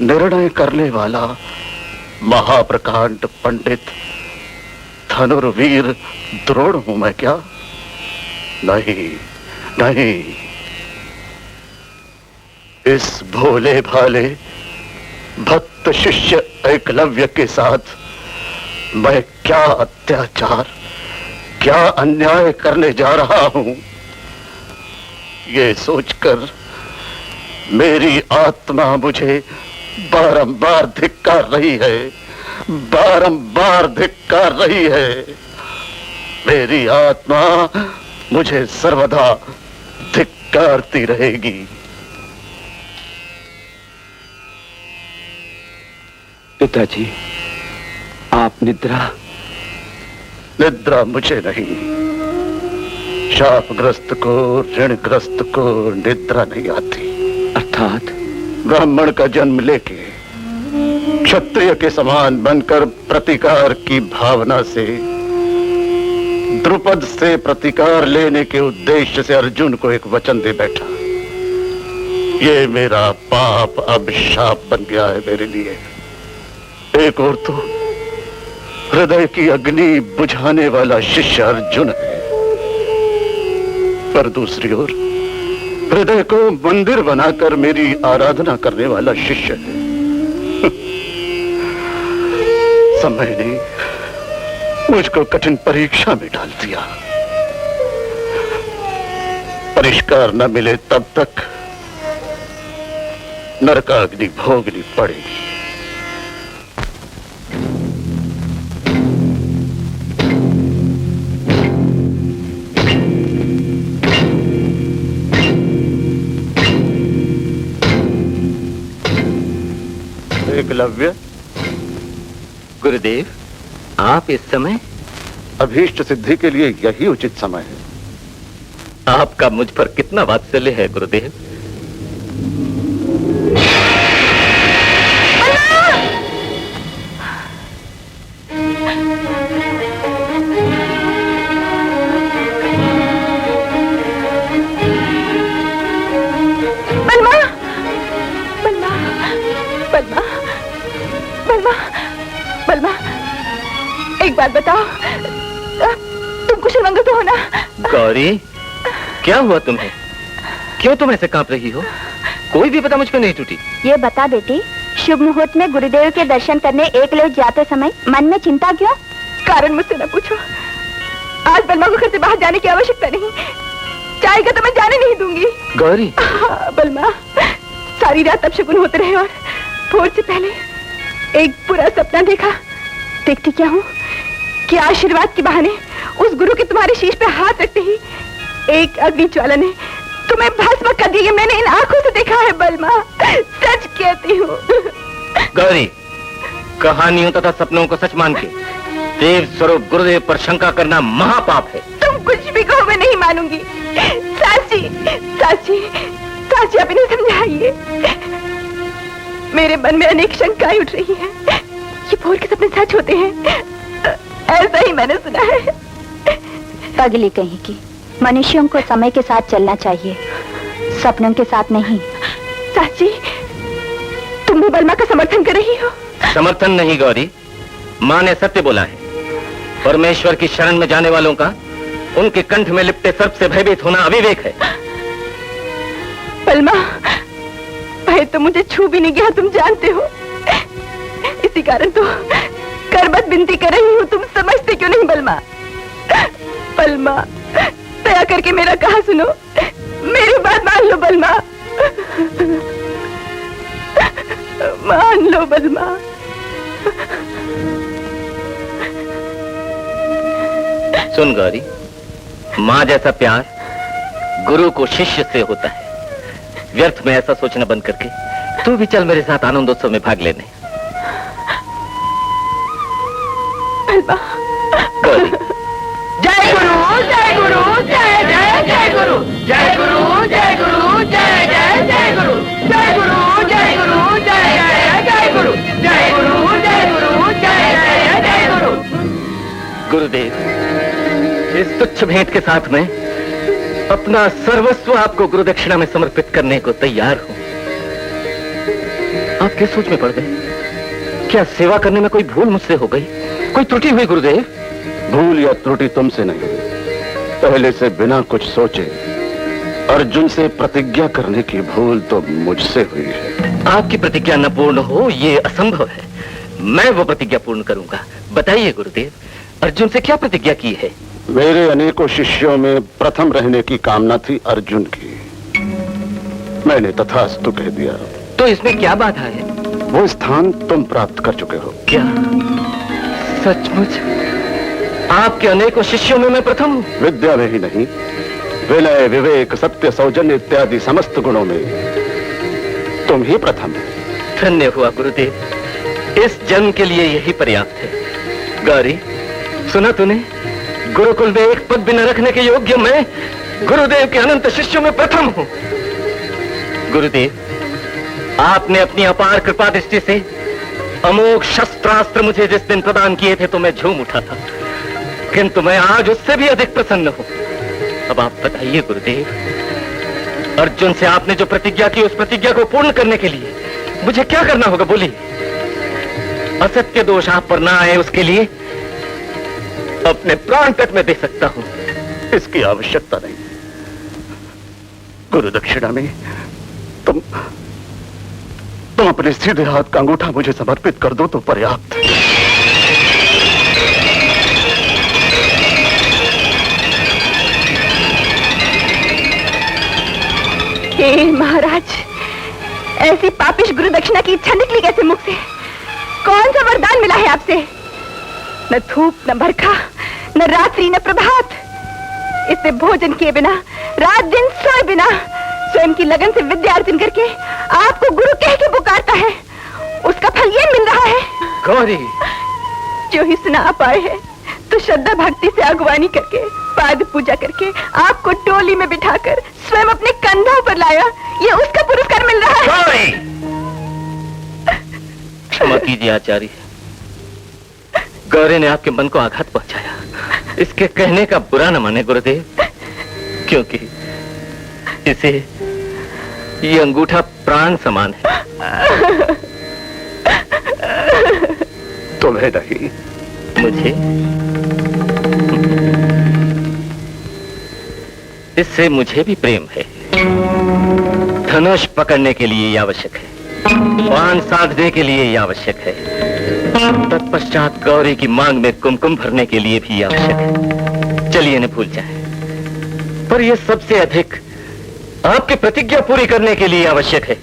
निर्णय करने वाला महाप्रकांड पंडित धनुर्वीर द्रोण हूं मैं क्या? नहीं नहीं, इस भोले भाले भक्त शिष्य एकलव्य के साथ मैं क्या अत्याचार, क्या अन्याय करने जा रहा हूं, ये सोचकर मेरी आत्मा मुझे बारंबार धिक्कार रही है, बारंबार धिक्कार रही है। मेरी आत्मा मुझे सर्वदा धिक्कारती रहेगी। पिताजी, आप निद्रा मुझे नहीं, शापग्रस्त को, ऋणग्रस्त को निद्रा नहीं आती। अर्थात ब्राह्मण का जन्म लेके क्षत्रिय के समान बनकर प्रतिकार की भावना से, द्रुपद से प्रतिकार लेने के उद्देश्य से अर्जुन को एक वचन दे बैठा। ये मेरा पाप अब शाप बन गया है मेरे लिए। एक और तो हृदय की अग्नि बुझाने वाला शिष्य अर्जुन है, पर दूसरी ओर हृदय को मंदिर बनाकर मेरी आराधना करने वाला शिष्य है। समय ने मुझको कठिन परीक्षा में डाल दिया। परिष्कार न मिले तब तक नरकाग्नि भोगनी पड़ेगी। एकलव्य, गुरुदेव, आप इस समय? अभीष्ट सिद्धि के लिए यही उचित समय है। आपका मुझ पर कितना वात्सल्य है गुरुदेव। एक बात बताओ, तुम कुशल मंगल तो हो ना? गौरी, क्या हुआ तुम्हें? क्यों तुम ऐसे कांप रही हो? कोई भी पता मुझ पे नहीं टूटी। ये बता बेटी, शुभ मुहूर्त में गुरुदेव के दर्शन करने एकलव्य जाते समय मन में चिंता क्यों? कारण मुझसे न पूछो। आज बलमा को घर से बाहर जाने की आवश्यकता नहीं, चाहेगा तो मैं जाने नहीं दूंगी। गौरी, बलमा, सारी रात अपशकुन होते रहे और भोर से पहले एक बुरा सपना देखा। देखती क्या हूँ कि आशीर्वाद के बहाने उस गुरु के तुम्हारे शीश पे हाथ रखते ही एक अग्नि ज्वाला ने तुम्हें भस्म कर दिया। मैंने इन आंखों से देखा है बलमा, सच कहती हूँ। गौरी, कहानियों तथा सपनों को सच मान के देव स्वरूप गुरुदेव पर शंका करना महापाप है। तुम कुछ भी कहो, मैं नहीं मानूंगी। साची, साची, साची, आप इन्हें समझाइए। मेरे मन में अनेक शंकाएं उठ रही हैं। ये भोर के सपने सच होते हैं, ऐसा ही मैंने सुना है। पगली कहीं की, मनुष्यों को समय के साथ चलना चाहिए, सपनों के साथ नहीं। साची, तुम भी बलमा का समर्थन कर रही हो? समर्थन नहीं गौरी, माँ ने सत्य बोला है। परमेश्वर की शरण में जाने वालों का उनके कंठ में लिपटे सर्प से भयभीत होना अविवेक है। बलमा, भय तो मुझे छू भी नहीं गया, तुम जानते हो। इसी कारण तो करबत विनती कर रही हूँ। तुम समझते क्यों नहीं बलमा? बलमा, दया करके मेरा कहा सुनो, मेरी बात मान लो बलमा, मान लो बलमा। सुन गौरी, माँ जैसा प्यार गुरु को शिष्य से होता है। व्यर्थ में ऐसा सोचना बंद करके तू भी चल मेरे साथ आनंदोत्सव में भाग लेने। गौरी, जय गुरु, जय गुरु, जय जय जय गुरु, जय गुरु, जय गुरु, जय जय जय गुरु, जय गुरु, जय गुरु, जय जय जय गुरु, जय गुरु, जय गुरु, जय जय जय गुरु। गुरुदेव, इस तुच्छ भेंट के साथ में अपना सर्वस्व आपको गुरु दक्षिणा में समर्पित करने को तैयार हूं। आप किस सोच में पड़ गए? क्या सेवा करने में कोई भूल मुझसे हो गई, कोई त्रुटि हुई गुरुदेव? भूल या त्रुटि तुमसे नहीं, पहले से बिना कुछ सोचे अर्जुन से प्रतिज्ञा करने की भूल तो मुझसे हुई है। आपकी प्रतिज्ञा न पूर्ण हो ये असंभव है। मैं वो प्रतिज्ञा पूर्ण करूंगा। बताइए गुरुदेव, अर्जुन से क्या प्रतिज्ञा की है? मेरे अनेकों शिष्यों में प्रथम रहने की कामना थी अर्जुन की। मैंने तथास्तु कह दिया। तो इसमें क्या बाधा है? वो स्थान तुम प्राप्त कर चुके हो। क्या सचमुच आपके अनेकों शिष्यों में मैं प्रथम हूँ? विद्या में ही नहीं, विनय, विवेक, सत्य, सौजन्य इत्यादि समस्त गुणों में तुम ही प्रथम हो। धन्य हुआ गुरुदेव, इस जन्म के लिए यही पर्याप्त है। गौरी, सुना तूने? गुरुकुल में एक पद भी न रखने के योग्य मैं गुरुदेव के अनंत शिष्यों में प्रथम हूँ। गुरुदेव, आपने अपनी अपार कृपा दृष्टि से अमोघ शस्त्रास्त्र मुझे जिस दिन प्रदान किए थे तो मैं झूम उठा था, किंतु मैं आज उससे भी अधिक प्रसन्न हूँ। अब आप बताइए गुरुदेव, अर्जुन से आपने जो प्रतिज्ञा की उस प्रतिज्ञा को पूर्ण करने के लिए मुझे क्या करना होगा? बोलिए। असत्य दोष आप पर ना आए उसके लिए अपने प्राण तक मैं दे सकता हूं। इसकी आवश्यकता नहीं। गुरु दक्षिणा में तुम अपने सीधे हाथ का अंगूठा मुझे समर्पित कर दो तो पर्याप्त। हे महाराज, ऐसी पापिश गुरु दक्षिणा की इच्छा निकली कैसे मुख से? कौन सा वरदान मिला है आपसे? न धूप, न बरखा, न रात्रि, न प्रभात। इससे भोजन किए बिना, रात दिन सोए बिना, स्वयं की लगन से विद्या अर्जन करके आपको गुरु कह के पुकारता है। उसका फल ये मिल रहा है। गौरी, जो ही सुना आप आए हैं तो श्रद्धा भक्ति से अगवानी करके, पाद पूजा करके आपको टोली में बिठाकर स्वयं अपने कंधों पर लाया, ये उसका पुरस्कार मिल रहा है। गौरी, क्षमा कीजिए आचार्य, गौरी ने आपके मन को आघात पहुंचाया। इसके कहने का बुरा न माने गुरुदेव, क्योंकि इसे ये अंगूठा प्राण समान है। तुम्हें नहीं, मुझे इससे मुझे भी प्रेम है। धनुष पकड़ने के लिए ये आवश्यक है, बाण साधने के लिए ये आवश्यक है, तत्पश्चात गौरी की मांग में कुमकुम भरने के लिए भी आवश्यक है। चलिए न भूल जाए, पर यह सबसे अधिक आपकी प्रतिज्ञा पूरी करने के लिए आवश्यक है।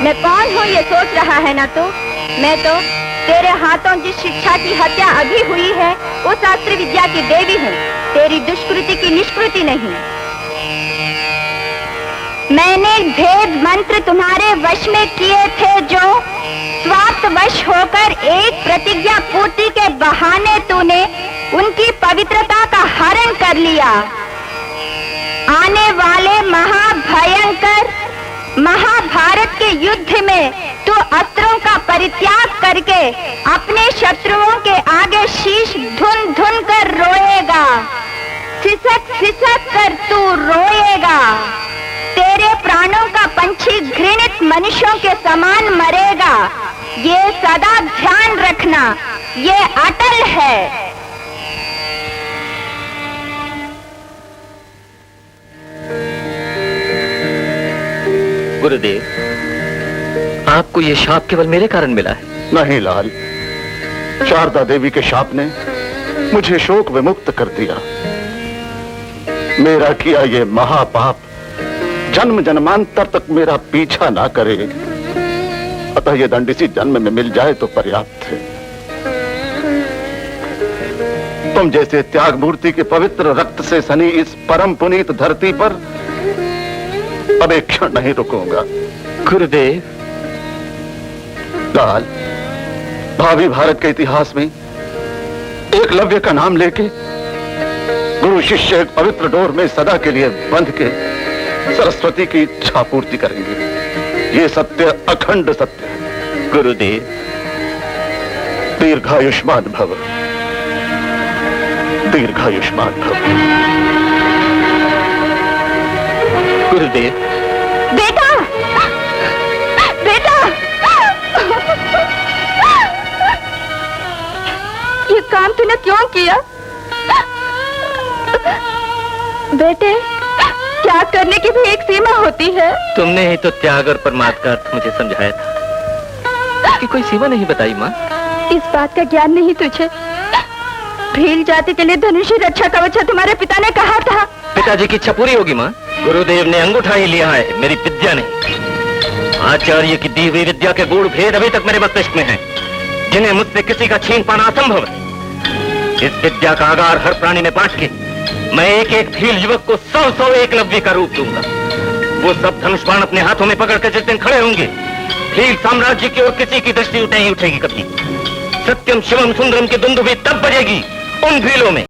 मैं कौन हूँ ये सोच रहा है ना? तो मैं तो तेरे हाथों जिस शिक्षा की हत्या अभी हुई है उस अस्त्र विद्या की देवी हूँ, तेरी दुष्कृति की निष्कृति नहीं। मैंने भेद मंत्र तुम्हारे वश में किए थे, जो स्वार्थ वश होकर एक प्रतिज्ञा पूर्ति के बहाने तूने उनकी पवित्रता का हरण कर लिया। आने वाले महाभयंकर महाभारत के युद्ध में तू अस्त्रों का परित्याग करके अपने शत्रुओं के आगे शीश धुन धुन कर रोएगा, सिसक सिसक कर तू रोएगा। तेरे प्राणों का पंछी घृणित मनुष्यों के समान मरेगा। ये सदा ध्यान रखना, ये अटल है। गुरुदेव, आपको ये शाप केवल मेरे कारण मिला है? नहीं लाल, शारदा देवी के शाप ने मुझे शोक विमुक्त कर दिया। मेरा किया ये महापाप जन्म जन्मांतर तक मेरा पीछा ना करे, अतः ये दंड इसी जन्म में मिल जाए तो पर्याप्त है। तुम जैसे त्याग मूर्ति के पवित्र रक्त से सनी इस परम पुनीत धरती पर अब एक क्षण नहीं रुकूंगा। गुरुदेव, लाल, भावी भारत के इतिहास में एकलव्य का नाम लेके गुरु शिष्य एक पवित्र डोर में सदा के लिए बंध के सरस्वती की इच्छा पूर्ति करेंगे। ये सत्य अखंड सत्य है। गुरुदेव, दीर्घायुष्मान भव, दीर्घायुष्मान भव। गुरुदेव। बेटा, बेटा, ये काम तूने क्यों किया? बेटे, त्याग करने की भी एक सीमा होती है। तुमने ही तो त्याग और परमात्मा का अर्थ मुझे समझाया था। इसकी कोई सीमा नहीं बताई माँ। इस बात का ज्ञान नहीं तुझे? भील जाति के लिए धनुषी रक्षा कवच तुम्हारे पिता ने कहा था। पिताजी की इच्छा पूरी होगी माँ। गुरुदेव ने अंगूठा ही लिया है, मेरी विद्या नहीं। आचार्य की दी हुई विद्या के गूढ़ भेद अभी तक मेरे मस्तिष्क में हैं, जिन्हें मुझसे किसी का छीन पाना असंभव है। इस विद्या का आगार हर प्राणी में बांट के मैं एक एक भील युवक को 100 एकलव्य का रूप दूंगा। वो सब धनुष बाण अपने हाथों में पकड़ कर जिस दिन खड़े होंगे, भील साम्राज्य की ओर किसी की दृष्टि नहीं उठेगी कभी। सत्यम शिवम सुंदरम की दुंदुभी तब बजेगी उन भीलों में